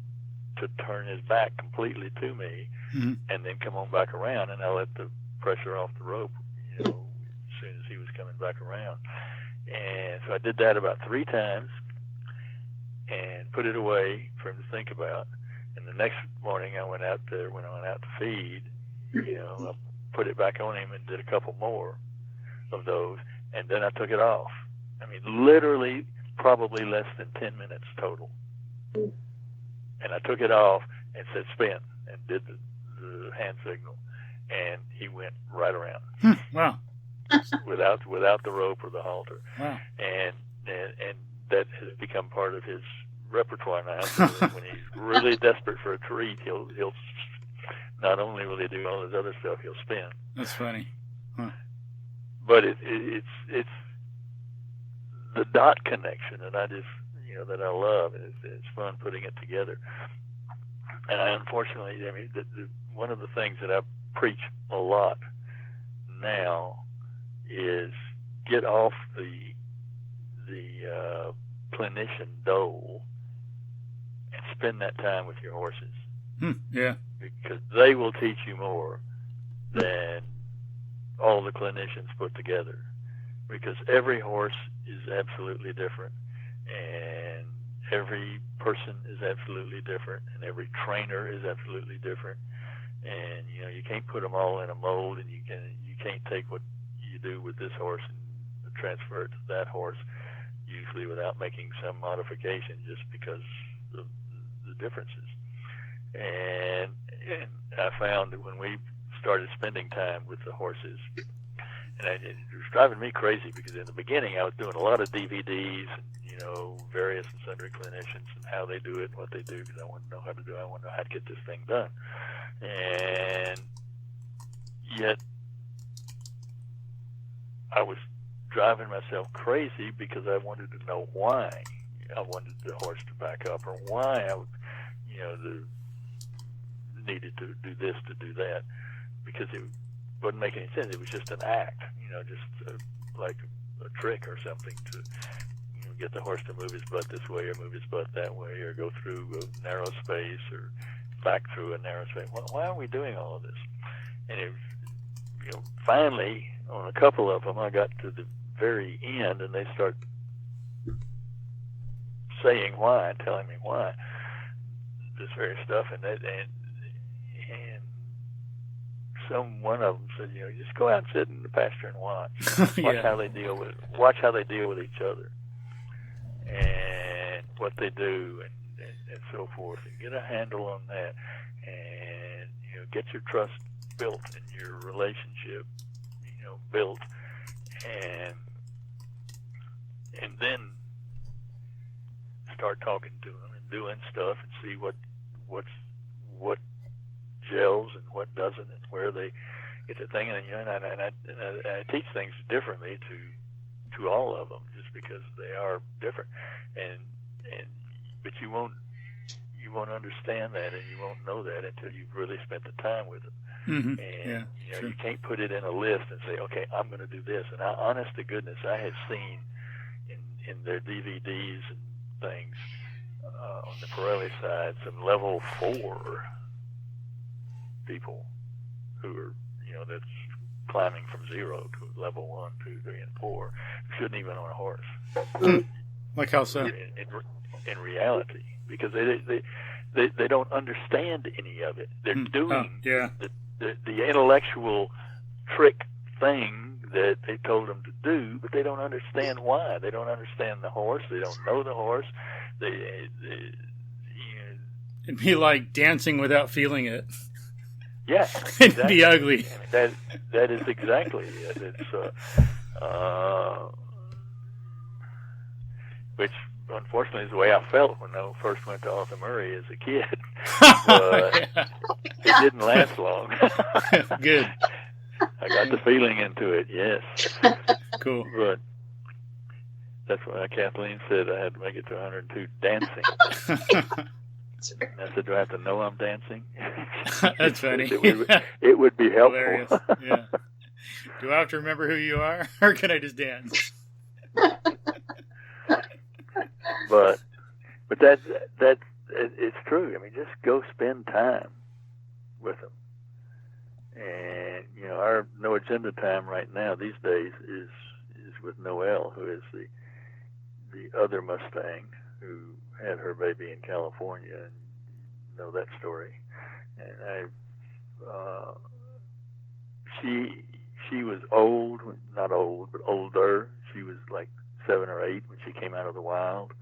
to turn his back completely to me, Mm-hmm. and then come on back around, and I let the pressure off the rope, as soon as he was coming back around. And so I did that about 3 times and put it away for him to think about. And the next morning I went out there, when I went out to feed, I put it back on him and did a couple more of those, and then I took it off. I mean, literally probably less than 10 minutes total. And I took it off and said spin and did the hand signal, and he went right around. Wow. without the rope or the halter. Wow. And that has become part of his repertoire now. So when he's really desperate for a treat, he'll not only will he do all his other stuff, he'll spin. That's funny. Huh. But it's the dot connection that I just that I love. It's fun putting it together. And unfortunately, I mean, one of the things that I preach a lot now is get off the clinician dole and spend that time with your horses. Yeah. Because they will teach you more than all the clinicians put together. Because every horse is absolutely different, and every person is absolutely different, and every trainer is absolutely different. And you can't put them all in a mold, and you can't take what you do with this horse and transfer it to that horse, usually without making some modification, just because of the differences. And I found that when we started spending time with the horses, and it was driving me crazy, because in the beginning I was doing a lot of DVDs and various and sundry clinicians and how they do it and what they do, because I want to know how to do it. I want to know how to get this thing done. And yet I was driving myself crazy because I wanted to know why I wanted the horse to back up, or why I would, needed to do this, to do that, because it wouldn't make any sense. It was just an act, just like a trick or something to get the horse to move his butt this way or move his butt that way, or go through a narrow space or back through a narrow space. Why are we doing all of this? And finally, on a couple of them, I got to the very end, and they start saying why, telling me why, this very stuff, and one of them said, just go out and sit in the pasture and watch how they deal with it. Watch how they deal with each other, and what they do, and so forth, and get a handle on that, and get your trust built and your relationship, built, and then start talking to them and doing stuff and see what gels and what doesn't, and where they get the thing. And I teach things differently to all of them, just because they are different. But you won't understand that, and you won't know that until you've really spent the time with them. Mm-hmm. And sure. You can't put it in a list and say, okay, I'm going to do this. And honest to goodness, I have seen in their DVDs and things on the Pirelli side some level 4 people who are, that's climbing from 0 to level 1, 2, 3, and 4, who shouldn't even own a horse. Like how so? In reality, because they don't understand any of it. They're doing the intellectual trick thing that they told them to do, but they don't understand why. They don't understand the horse. They don't know the horse. It'd be like dancing without feeling it. Yeah, exactly. It'd be ugly. That is exactly it. It's which unfortunately is the way I felt when I first went to Arthur Murray as a kid. But it didn't last long. Good. I got the feeling into it, yes. Cool. But that's why Kathleen said I had to make it to 102 dancing. I said, do I have to know I'm dancing? That's funny. It would be helpful. Hilarious. Yeah. Do I have to remember who you are, or can I just dance? but it's true. I mean, just go spend time with them. And our no agenda time right now these days is with Noelle, who is the other Mustang who had her baby in California, and you know that story. And she was old, not old, but older. She was like 7 or 8 when she came out of the wild,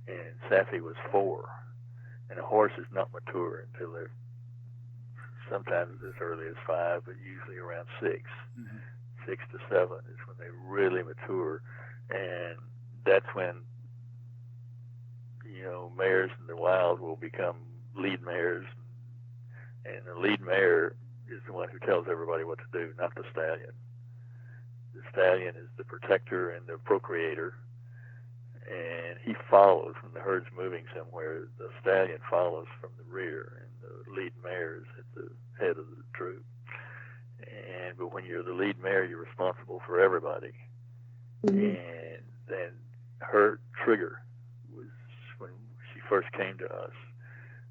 and Safi was 4. And a horse is not mature until they're sometimes as early as 5, but usually around 6. Mm-hmm. 6 to 7 is when they really mature, and that's when mares in the wild will become lead mares, and the lead mare is the one who tells everybody what to do, not the stallion. The stallion is the protector and the procreator, and he follows when the herd's moving somewhere. The stallion follows from the rear, and the lead mare is at the head of the troop. But when you're the lead mare, you're responsible for everybody. Mm-hmm. And then her trigger was, when she first came to us,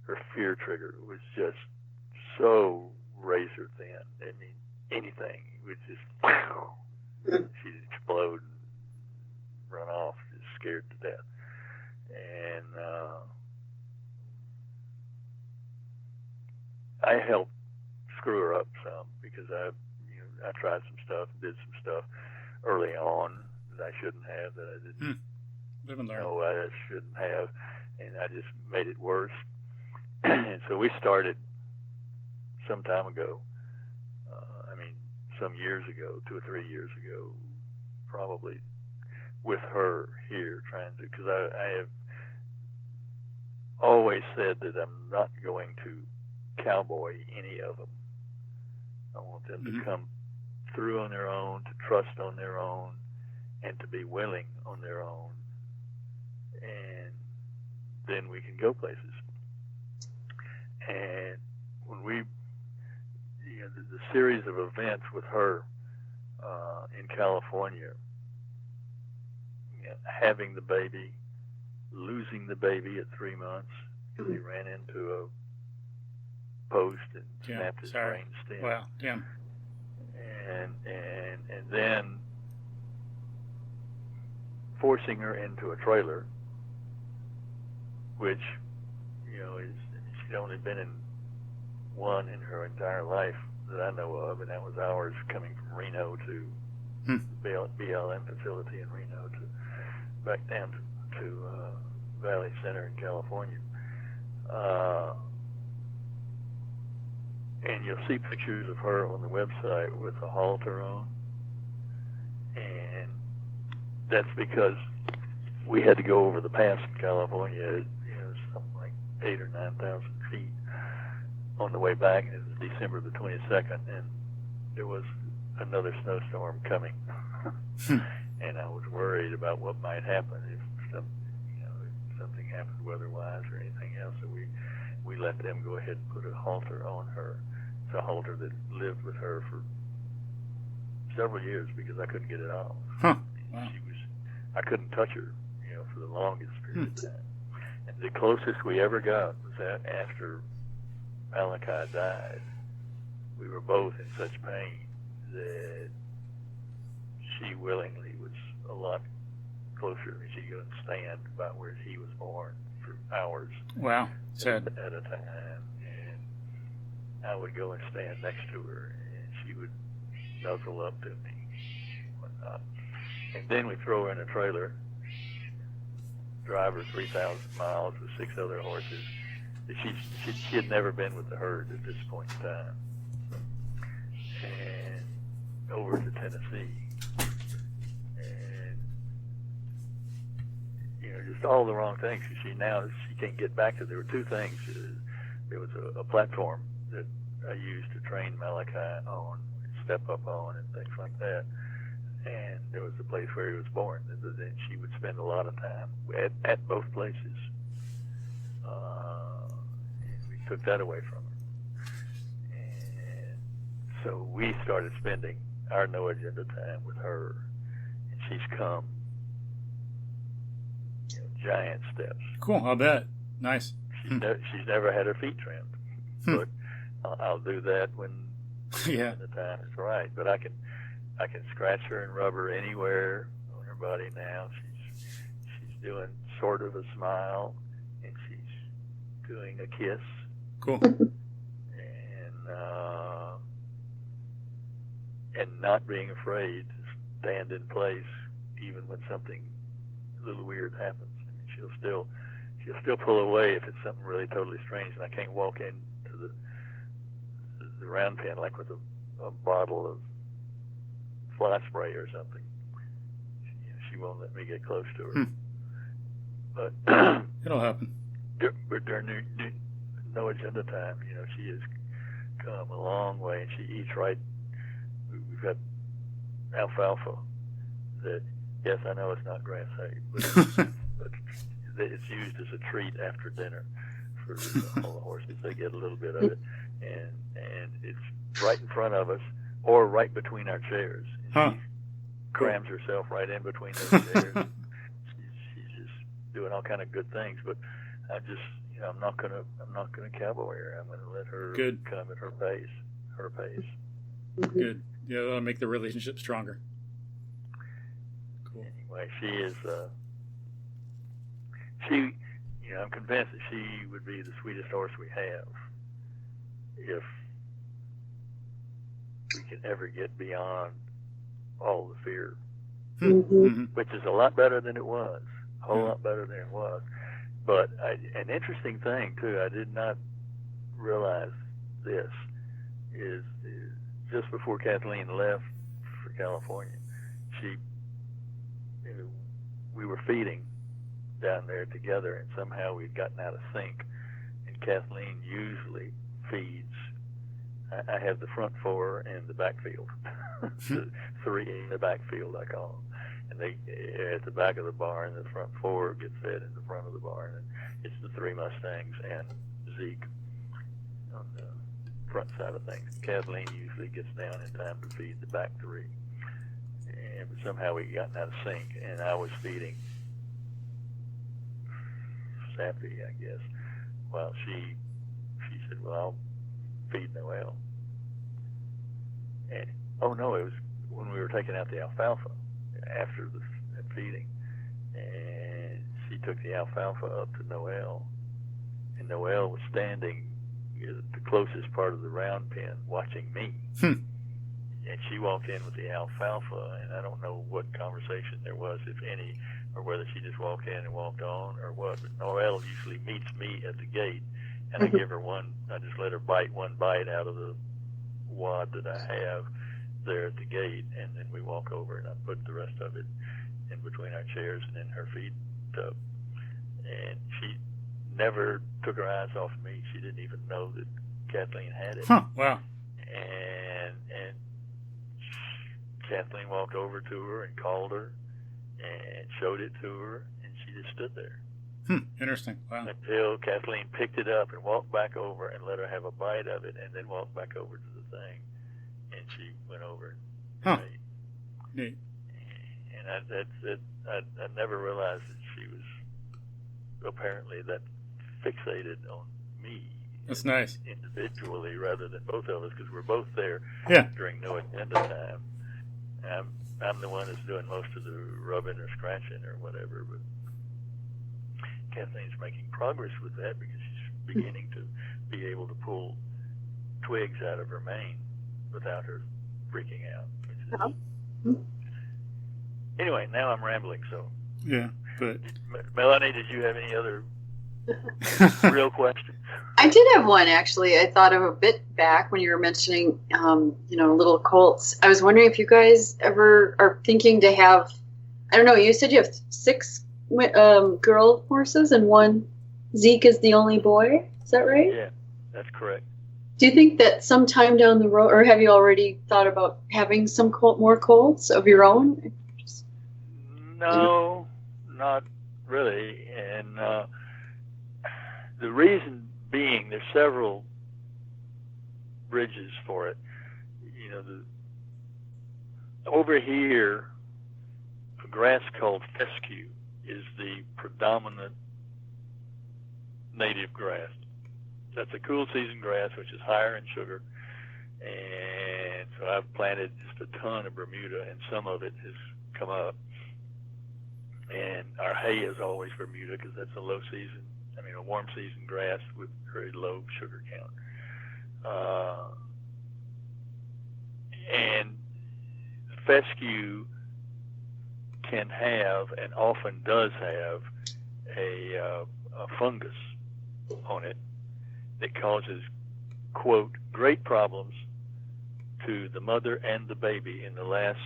her fear trigger was just so razor thin. I mean, anything would just, she'd explode and run off, just scared to death. And I helped screw her up some because I tried some stuff, did some stuff early on that I shouldn't have, that I didn't know I shouldn't have, and I just made it worse. And so we started some time ago. Some years ago, 2 or 3 years ago, probably, with her here, trying to, because I have always said that I'm not going to cowboy any of them. I want them to come through on their own, to trust on their own, and to be willing on their own. And then we can go places. And when we, the series of events with her in California, having the baby, losing the baby at 3 months because he ran into a post and snapped his brain stem. Wow, damn. And then forcing her into a trailer, which she'd only been in one in her entire life that I know of, and that was ours, coming from Reno to BLM facility in Reno to back down to Valley Center in California. And you'll see pictures of her on the website with a halter on. And that's because we had to go over the pass in California, something like 8,000 or 9,000 feet on the way back. And it was December the 22nd, and there was another snowstorm coming. And I was worried about what might happen if something happened weather-wise or anything else. So we let them go ahead and put a halter on her. It's a halter that lived with her for several years because I couldn't get it off. Huh. Wow. I couldn't touch her, for the longest period of time. And the closest we ever got was that after Malachi died. We were both in such pain that she willingly was a lot closer. She'd go and stand about where he was born for hours. Wow. Sad. At a time. And I would go and stand next to her, and she would nuzzle up to me and whatnot. And then we throw her in a trailer, drive her 3,000 miles with 6 other horses. She had never been with the herd at this point in time. And over to Tennessee. And, just all the wrong things. She can't get back to. There were 2 things. There was a platform that I used to train Malachi on, step up on, and things like that. And there was the place where he was born. And then she would spend a lot of time at both places. And we took that away from her. And so we started spending our no agenda time with her. And she's come giant steps. Cool. I'll bet. Nice. She's never had her feet trimmed, but I'll do that when Yeah. the time is right. But I can scratch her and rub her anywhere on her body now. She's doing sort of a smile, and she's doing a kiss, Cool. and not being afraid to stand in place even when something a little weird happens. I mean, she'll still pull away if it's something really totally strange, and I can't walk into the round pen like with a bottle of fly spray or something. She won't let me get close to her. But It'll happen. But during no agenda time, she has come a long way, and she eats right. We've got alfalfa that, yes, I know it's not grass hay, but it's used as a treat after dinner for all the horses. They get a little bit of it, and it's right in front of us or right between our chairs. And she crams herself right in between those chairs. She's just doing all kind of good things, but I'm not gonna cowboy her. I'm gonna let her come at her pace. Good. Yeah, that'll make the relationship stronger. Cool. Anyway, she is. I'm convinced that she would be the sweetest horse we have if we can ever get beyond all the fear, which is a lot better than it was. A whole lot better than it was. But an interesting thing too, I did not realize this is just before Kathleen left for California, we were feeding down there together, and somehow we'd gotten out of sync. And Kathleen usually feeds. I have the front four and the backfield, the three in the backfield I call them. And they at the back of the barn, the front four gets fed in the front of the barn, and it's the three Mustangs and Zeke on the front side of things. Kathleen usually gets down in time to feed the back three, and somehow we gotten out of sync, and I was feeding Sappy, I guess, while she said, "Well, I'll feed Noelle." And oh no, it was when we were taking out the alfalfa after the feeding, and she took the alfalfa up to Noelle, and Noelle was standing at the closest part of the round pen watching me. And she walked in with the alfalfa, and I don't know what conversation there was, if any, or whether she just walked in and walked on or what, but Noelle usually meets me at the gate, and I give her I just let her bite one bite out of the wad that I have there at the gate, and then we walk over, and I put the rest of it in between our chairs and in her feed tub. And she never took her eyes off me. She didn't even know that Kathleen had it. Wow. And Kathleen walked over to her and called her and showed it to her, and she just stood there. Interesting. Wow. Until Kathleen picked it up and walked back over and let her have a bite of it, and then walked back over to the thing, and she went over and ate. Neat. And I never realized that she was apparently that fixated on me. That's nice. Individually rather than both of us, because we're both there during no agenda time. I'm the one that's doing most of the rubbing or scratching or whatever, but Kathleen's making progress with that because she's beginning to be able to pull twigs out of her mane without her freaking out. Anyway, now I'm rambling, so. Yeah, but. Melanie, did you have any other real questions? I did have one, actually. I thought of a bit back when you were mentioning, little colts. I was wondering if you guys ever are thinking to have, I don't know, you said you have 6 girl horses and 1 Zeke is the only boy. Is that right? Yeah, that's correct. Do you think that sometime down the road, or have you already thought about having some more colts of your own? No, not really. And the reason being, there's several bridges for it. Over here, a grass called fescue is the predominant native grass. That's a cool season grass, which is higher in sugar. And so I've planted just a ton of Bermuda, and some of it has come up. And our hay is always Bermuda because that's a warm season grass with very low sugar count. And fescue can have, and often does have, a fungus on it that causes, quote, great problems to the mother and the baby in the last,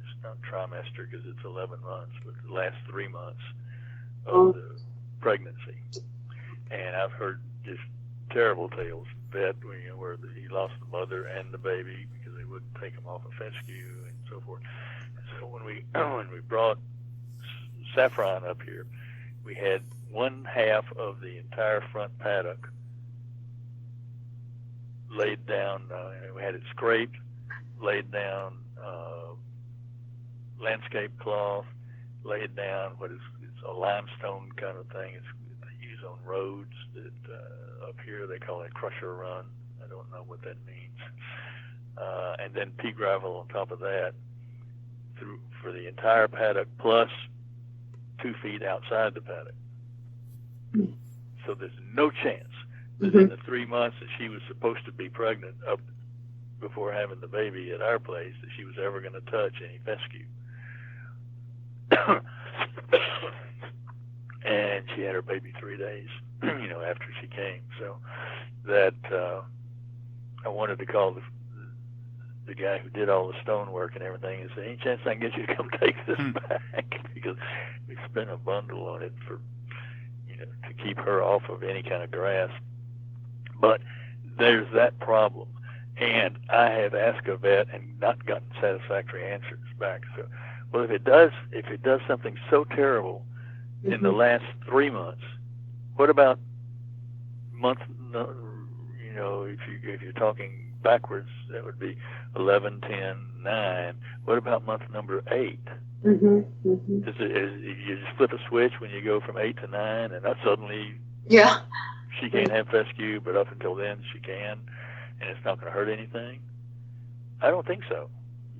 it's not trimester because it's 11 months, but the last 3 months of the pregnancy. And I've heard just terrible tales of vet where he lost the mother and the baby because they wouldn't take him off of fescue and so forth. And so when we brought Saffron up here, we had one half of the entire front paddock laid down. We had it scraped, laid down landscape cloth, laid down it's a limestone kind of thing. It's they use on roads that up here they call it crusher run. I don't know what that means. And then pea gravel on top of that for the entire paddock plus 2 feet outside the paddock. So there's no chance that in the 3 months that she was supposed to be pregnant up before having the baby at our place that she was ever going to touch any fescue. And she had her baby 3 days, after she came. So that I wanted to call the guy who did all the stonework and everything and say, any chance I can get you to come take this back? Because we spent a bundle on it for, to keep her off of any kind of grass. But there's that problem. And I have asked a vet and not gotten satisfactory answers back. So, well, if it does something so terrible in the last 3 months, what about month? If you're talking backwards, that would be 11, 10, 9. What about month number 8? You just flip a switch when you go from 8 to 9, and suddenly, she can't have fescue, but up until then she can, and it's not going to hurt anything. I don't think so.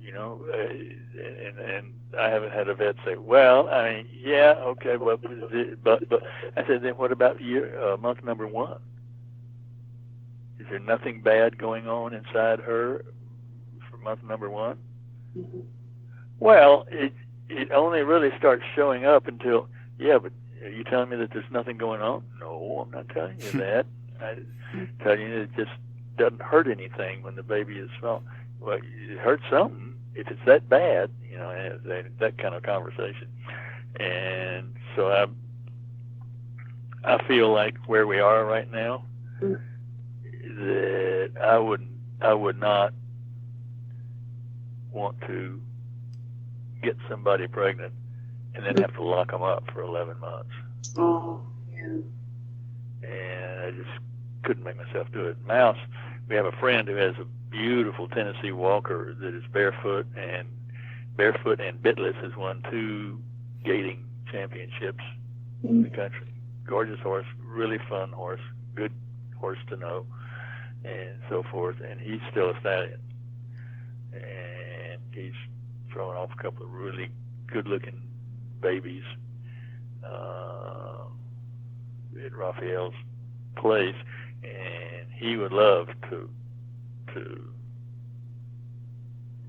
And I haven't had a vet say, well, okay, well, but I said, then what about month number 1? Is there nothing bad going on inside her for month number 1? Well, it only really starts showing up until, but are you telling me that there's nothing going on? No, I'm not telling you that. I'm telling you it just doesn't hurt anything when the baby is small. Well, it hurts something if it's that bad, that kind of conversation. And so I feel like where we are right now, that I would not want to get somebody pregnant and then have to lock them up for 11 months. Oh, yeah. And I just couldn't make myself do it. Mouse, we have a friend who has a beautiful Tennessee Walker that is barefoot and bitless, has won 2 gating championships in the country. Gorgeous horse, really fun horse, good horse to know, and so forth. And he's still a stallion, and he's throwing off a couple of really good-looking babies at Raphael's place, and he would love to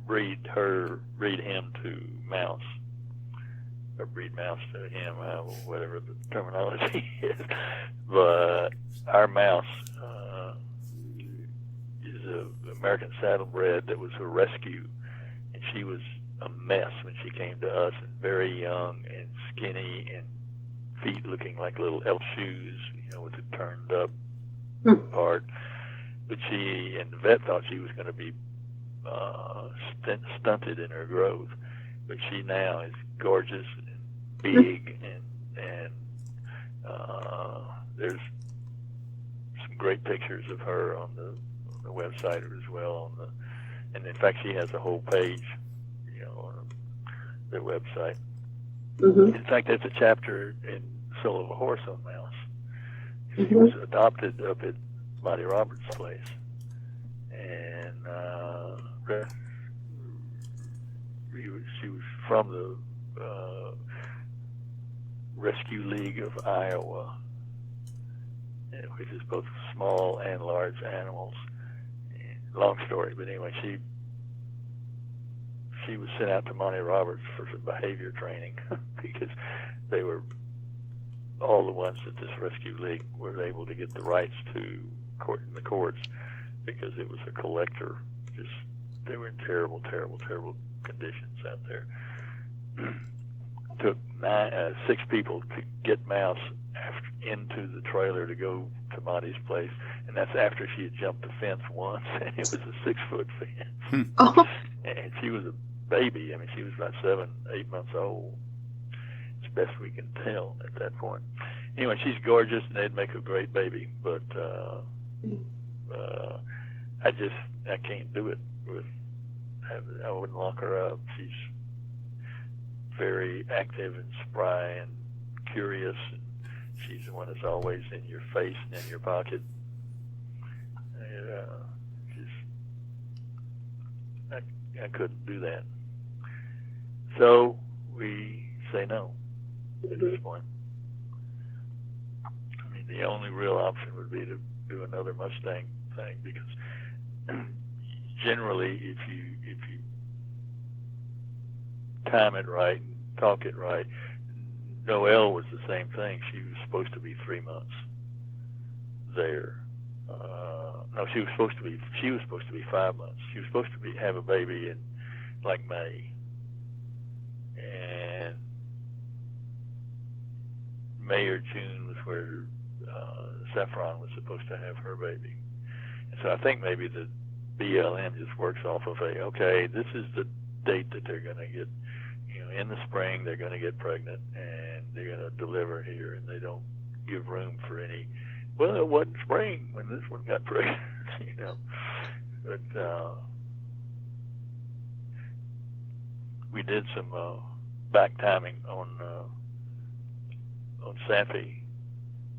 breed him to Mouse, or breed Mouse to him, whatever the terminology is. But our Mouse is an American saddlebred that was a rescue, and she was a mess when she came to us, and very young and skinny and feet looking like little elf shoes, with the turned up part. But the vet thought she was going to be stunted in her growth, but she now is gorgeous and big, and there's some great pictures of her on the website as well. And in fact, she has a whole page, on their website. Mm-hmm. In fact, that's a chapter in Soul of a Horse on Mouse. She Mm-hmm. was adopted up at Monty Roberts' place, and she was from the Rescue League of Iowa, which is both small and large animals. Long story, but anyway, she was sent out to Monty Roberts for some behavior training because they were all the ones that this rescue league were able to get the rights to court in the courts because it was a collector. Just they were in terrible conditions out there. Took 6 people to get Mouse into the trailer to go to Monty's place, and that's after she had jumped the fence once, and it was a 6-foot fence. Oh. And she was a baby. I mean, she was about 7, 8 months old. It's best we can tell at that point. Anyway, she's gorgeous, and they'd make a great baby, but I can't do it. I wouldn't lock her up. She's very active and spry and curious. And she's the one that's always in your face and in your pocket. I couldn't do that. So we say no at this point. I mean, the only real option would be to do another Mustang thing because generally, if you time it right and talk it right, Noelle was the same thing. She was supposed to be 3 months there. No, she was supposed to be 5 months. She was supposed to have a baby in like May, and May or June was where Saffron was supposed to have her baby. And so I think maybe the BLM just works off of okay, this is the date that they're going to get, in the spring they're going to get pregnant and they're going to deliver here, and they don't give room for any, well, it wasn't spring when this one got pregnant, But we did some back timing on Safi.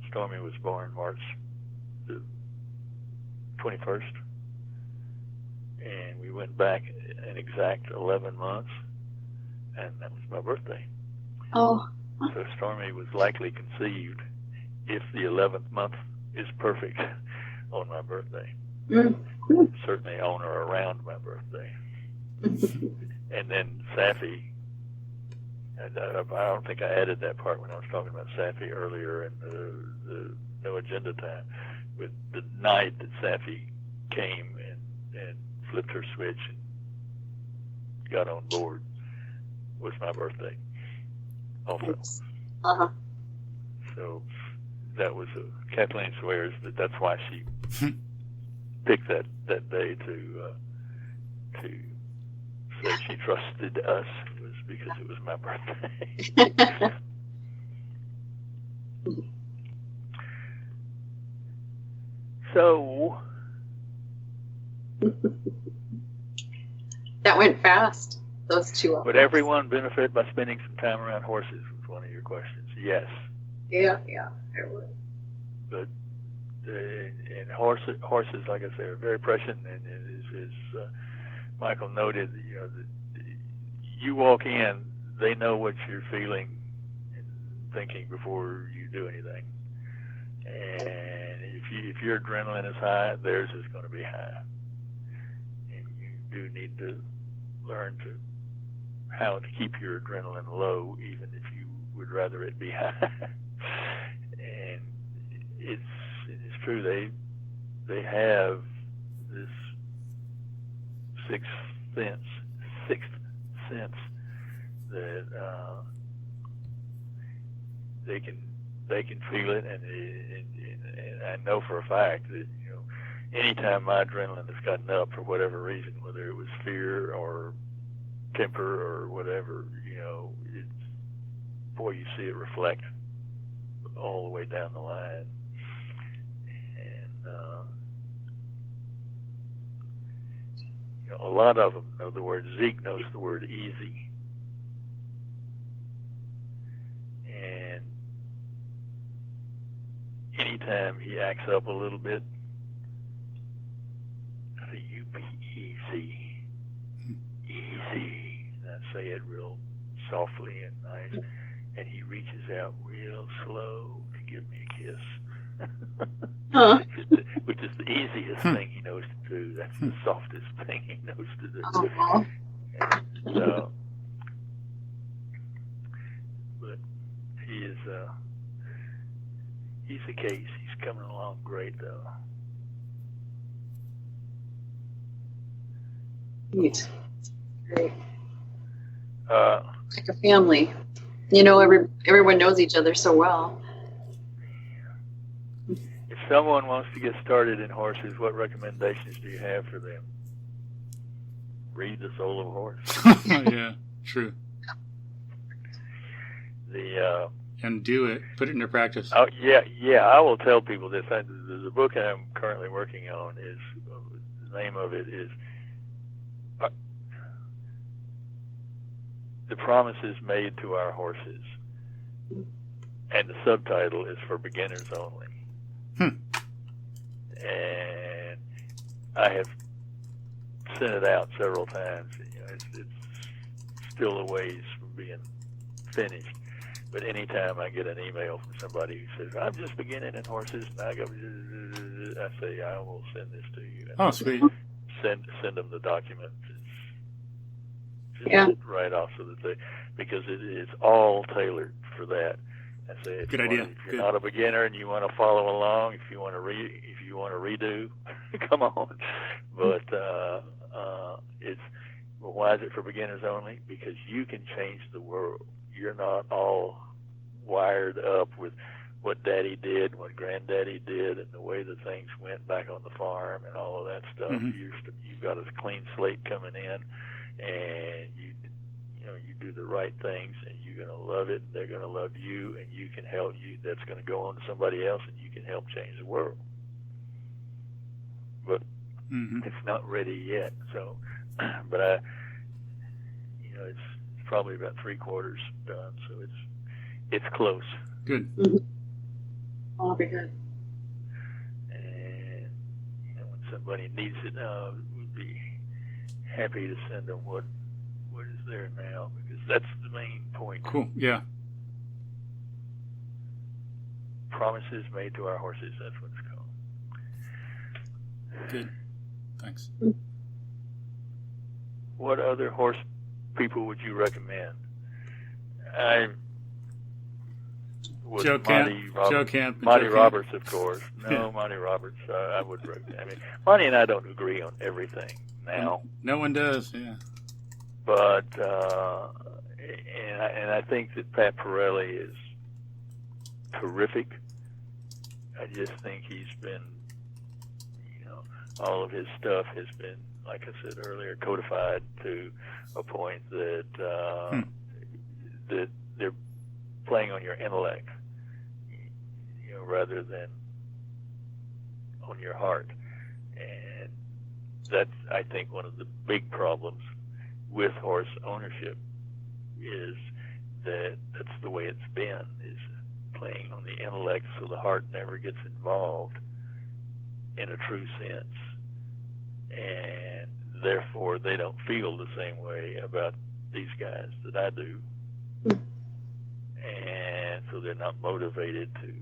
Stormy was born March the 21st, and we went back an exact 11 months, and that was my birthday. Oh. So Stormy was likely conceived if the 11th month is perfect on my birthday. Mm-hmm. Certainly on or around my birthday. And then Safi, I don't think I added that part when I was talking about Safi earlier in the No Agenda time. With the night that Safi came and flipped her switch and got on board was my birthday also. Uh-huh. So that was Kathleen swears that's why she picked that day to say she trusted us, was because it was my birthday. So that went fast. Those 2 hours. would everyone benefit by spending some time around horses? Was one of your questions. Yes. Yeah, it would. But and horses, like I say, are very prescient, and as Michael noted, you walk in, they know what you're feeling and thinking before you do anything. And if your adrenaline is high, theirs is going to be high. And you do need to learn how to keep your adrenaline low, even if you would rather it be high. And it's true, they have this sixth sense that they can feel it, and I know for a fact that anytime my adrenaline has gotten up for whatever reason, whether it was fear or temper or whatever, it's, boy, you see it reflect all the way down the line. And a lot of them know the word. Zeke knows the word easy. time he acts up a little bit, I say, "You be easy, easy." And I say it real softly and nice, and he reaches out real slow to give me a kiss. Huh. Which is the easiest thing he knows to do. That's the softest thing he knows to do. Oh. So, but he is, he's a case. He's coming along great, though. Neat. Great. Uh, Like a family. You know, everyone knows each other so well. if someone wants to get started in horses, what recommendations do you have for them? Read The Soul of a Horse. Yeah, true. And do it. Put it into practice. Oh, yeah. I will tell people this. The book I'm currently working on is, the name of it is The Promises Made to Our Horses. And the subtitle is For Beginners Only. And I have sent it out several times. You know, it's still a ways from being finished. But anytime I get an email from somebody who says, "I'm just beginning in horses," and I say, "I will send this to you." And Sweet. Send them the document. Yeah. Right off, so that because it is all tailored for that. I say, Good idea. If you're not a beginner and you want to follow along, if you want to redo, come on. But why is it for beginners only? Because you can change the world. You're not all wired up with what Daddy did, what Granddaddy did, and the way that things went back on the farm and all of that stuff. Mm-hmm. You've got a clean slate coming in, and you do the right things, and you're going to love it, and they're going to love you, and you can help you. That's going to go on to somebody else, and you can help change the world. But it's not ready yet. So, but it's probably about 3/4 done. So it's close. Good. I'll be good. And when somebody needs it now, we'd be happy to send them what is there now, because that's the main point. Cool. Yeah. Promises Made to Our Horses. That's what it's called. Good. Thanks. What other horse people would you recommend? Joe Camp. Monty Roberts, of course. No, Monty Roberts. I would recommend. I mean, Monty and I don't agree on everything now. No one does. Yeah. But and I think that Pat Pirelli is terrific. I just think he's been, all of his stuff has been, like I said earlier, codified to a point that that they're playing on your intellect, rather than on your heart. And that's, I think, one of the big problems with horse ownership, is that that's the way it's been, is playing on the intellect, so the heart never gets involved in a true sense. And therefore they don't feel the same way about these guys that I do. And so they're not motivated to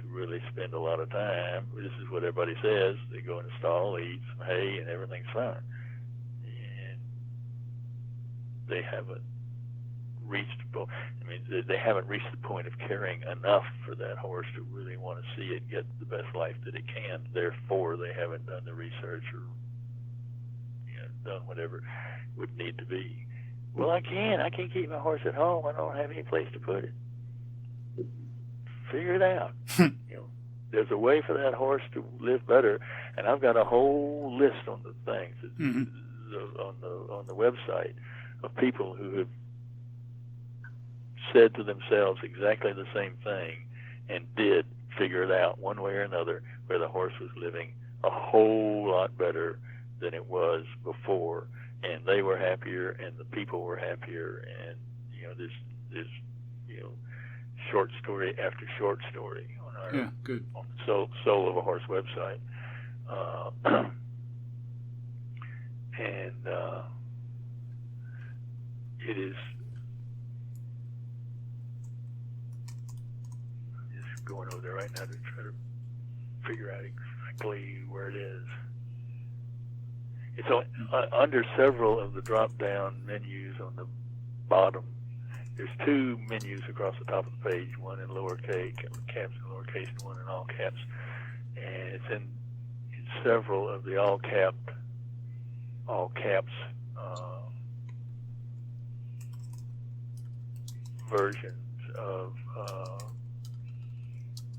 really spend a lot of time. This is what everybody says. They go in the stall, they eat some hay, and everything's fine. And they haven't they haven't reached the point of caring enough for that horse to really want to see it get the best life that it can. Therefore, they haven't done the research or done whatever would need to be. Well, I can't keep my horse at home. I don't have any place to put it. Figure it out. There's a way for that horse to live better, and I've got a whole list on the things on the website of people who have said to themselves exactly the same thing and did figure it out one way or another, where the horse was living a whole lot better than it was before, and they were happier, and the people were happier, and this short story after short story Yeah, good. on the Soul of a Horse website. And it is just going over there right now to try to figure out exactly where it is. It's under several of the drop-down menus on the bottom. There's two menus across the top of the page, one in lowercase, caps in lowercase, and one in all caps. And it's in several of the all caps versions of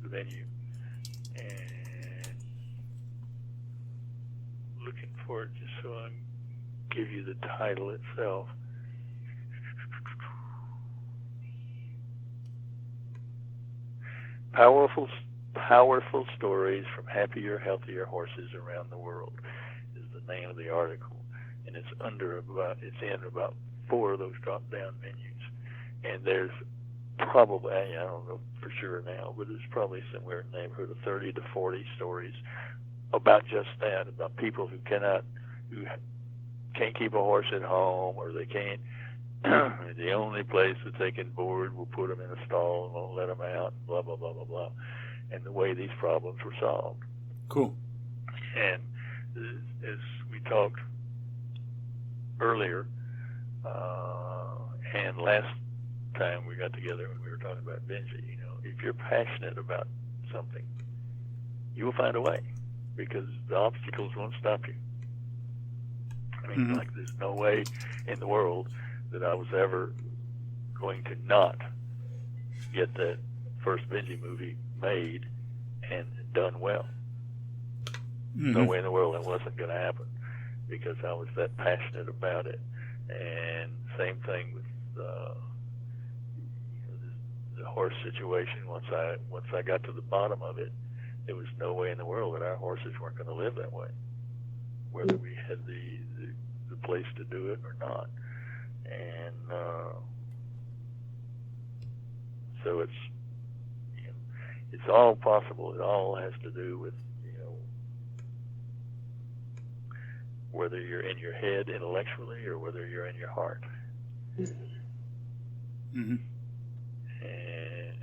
the menu. And looking for it just so I can give you the title itself. Powerful stories from happier, healthier horses around the world is the name of the article, and it's in about 4 of those drop-down menus, and there's probably, I don't know for sure now, but it's probably somewhere in the neighborhood of 30 to 40 stories about just that, about people who can't keep a horse at home, or they can't. The only place that they can board will put them in a stall and won't let them out, blah, blah, blah, blah, blah. And the way these problems were solved. Cool. And as we talked earlier, and last time we got together when we were talking about Benji, if you're passionate about something, you will find a way, because the obstacles won't stop you. I mean, like, there's no way in the world that I was ever going to not get that first Benji movie made and done well. No way in the world that wasn't going to happen, because I was that passionate about it. And same thing with the horse situation. Once I got to the bottom of it, there was no way in the world that our horses weren't going to live that way, whether we had the place to do it or not. And so it's all possible. It all has to do with whether you're in your head intellectually or whether you're in your heart. And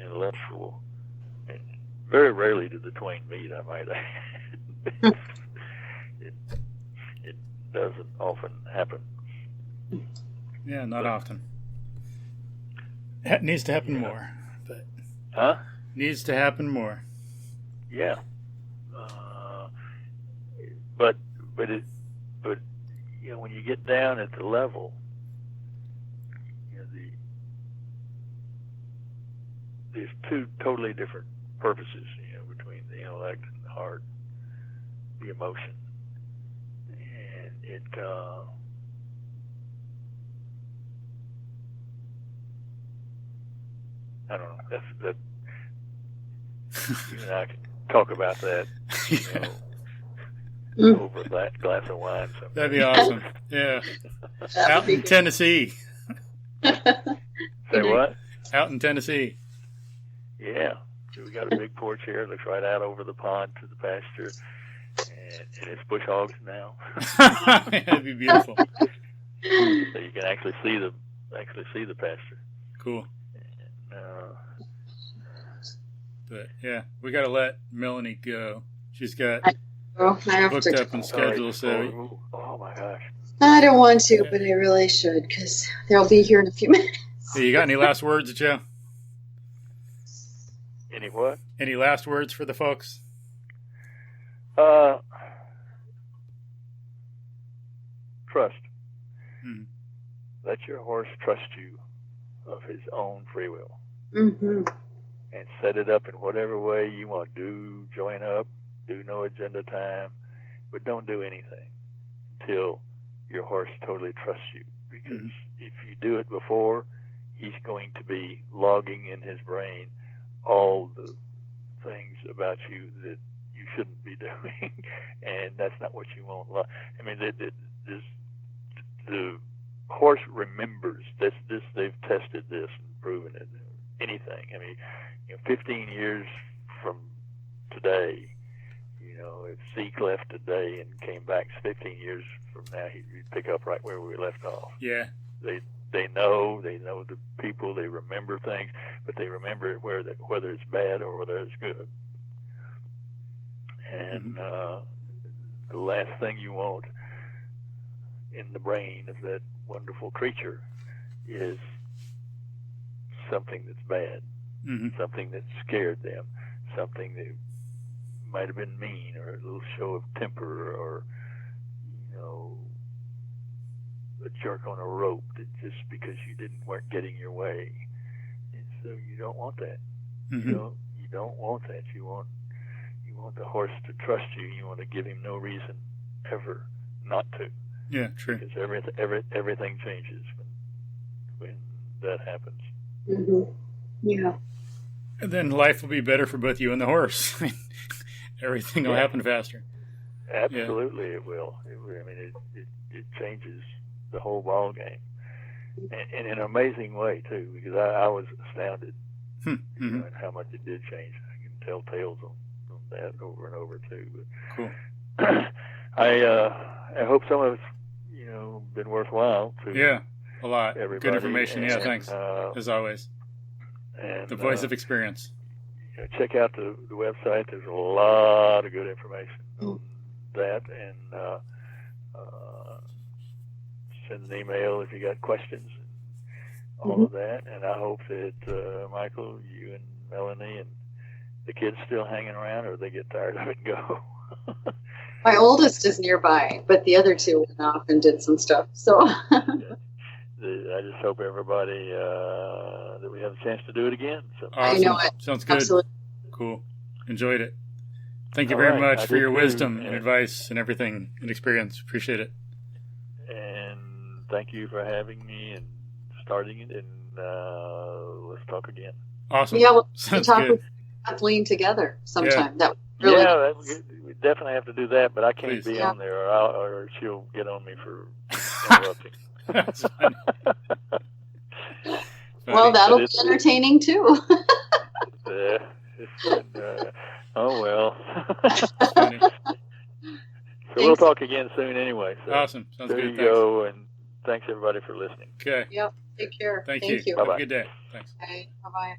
intellectual, and very rarely do the twain meet, I might add. It doesn't often happen. Yeah, not often. It needs to happen more. But needs to happen more. Yeah. But when you get down at the level, there's two totally different purposes, between the intellect and the heart, the emotion, and it. I don't know. That. You and I can talk about that. Over that glass of wine sometime. That'd be awesome. Yeah. Out in Tennessee. Say what? Out in Tennessee. Yeah. So we got a big porch here. It looks right out over the pond to the pasture. And it's bush hogs now. That'd be beautiful. So you can actually see the pasture. Cool. But yeah, we got to let Melanie go. She's got booked up and scheduled. So, oh my gosh, I don't want to, but I really should, because they'll be here in a few minutes. Hey, you got any last words, Joe? Any what? Any last words for the folks? Trust. Let your horse trust you of his own free will. And set it up in whatever way you want. Join up, do no agenda time, but don't do anything until your horse totally trusts you. Because if you do it before, he's going to be logging in his brain all the things about you that you shouldn't be doing, and that's not what you want. I mean, the horse remembers this. They've tested this and proven it. Anything. I mean, 15 years from today. If Zeke left today and came back 15 years from now, he'd pick up right where we left off. Yeah. They know the people, they remember things, but they remember it whether it's bad or whether it's good. And the last thing you want in the brain of that wonderful creature is something that's bad, something that scared them, something that might have been mean, or a little show of temper, or a jerk on a rope that just because you weren't getting your way. And so you don't want that. You don't want that. You want the horse to trust you. You want to give him no reason ever not to. Yeah, true. Because everything changes when that happens. Yeah. And then life will be better for both you and the horse. Everything will happen faster. Absolutely, it will. It changes the whole ball game, and in an amazing way too. Because I was astounded, at how much it did change. I can tell tales on that over and over too. But cool. I hope some of it's been worthwhile to a lot. Everybody. Good information. And, Thanks as always. And the voice of experience. Check out the website. There's a lot of good information on that, and send an email if you got questions and all of that. And I hope that Michael, you and Melanie and the kids still hanging around, or they get tired of it and go. My oldest is nearby, but the other two went off and did some stuff. So I just hope everybody that we have a chance to do it again. So. Awesome. I know it. Sounds good. Absolutely. Cool. Enjoyed it. Thank you All very right. much for your wisdom and advice and everything and experience. Appreciate it. And thank you for having me and starting it. And let's talk again. Awesome. Yeah, we'll Sounds talk good. with Kathleen together sometime. That would really we definitely have to do that, but I can't Please. be on there, or she'll get on me for interrupting. That's fine. well, that'll be entertaining too. Oh well. Funny. So we'll talk again soon anyway. So Awesome. Sounds there good. you Thanks. go, and thanks everybody for listening. Okay. Yep. Take care. Thank you. you. Have a good day. Thanks. Bye. Bye-bye.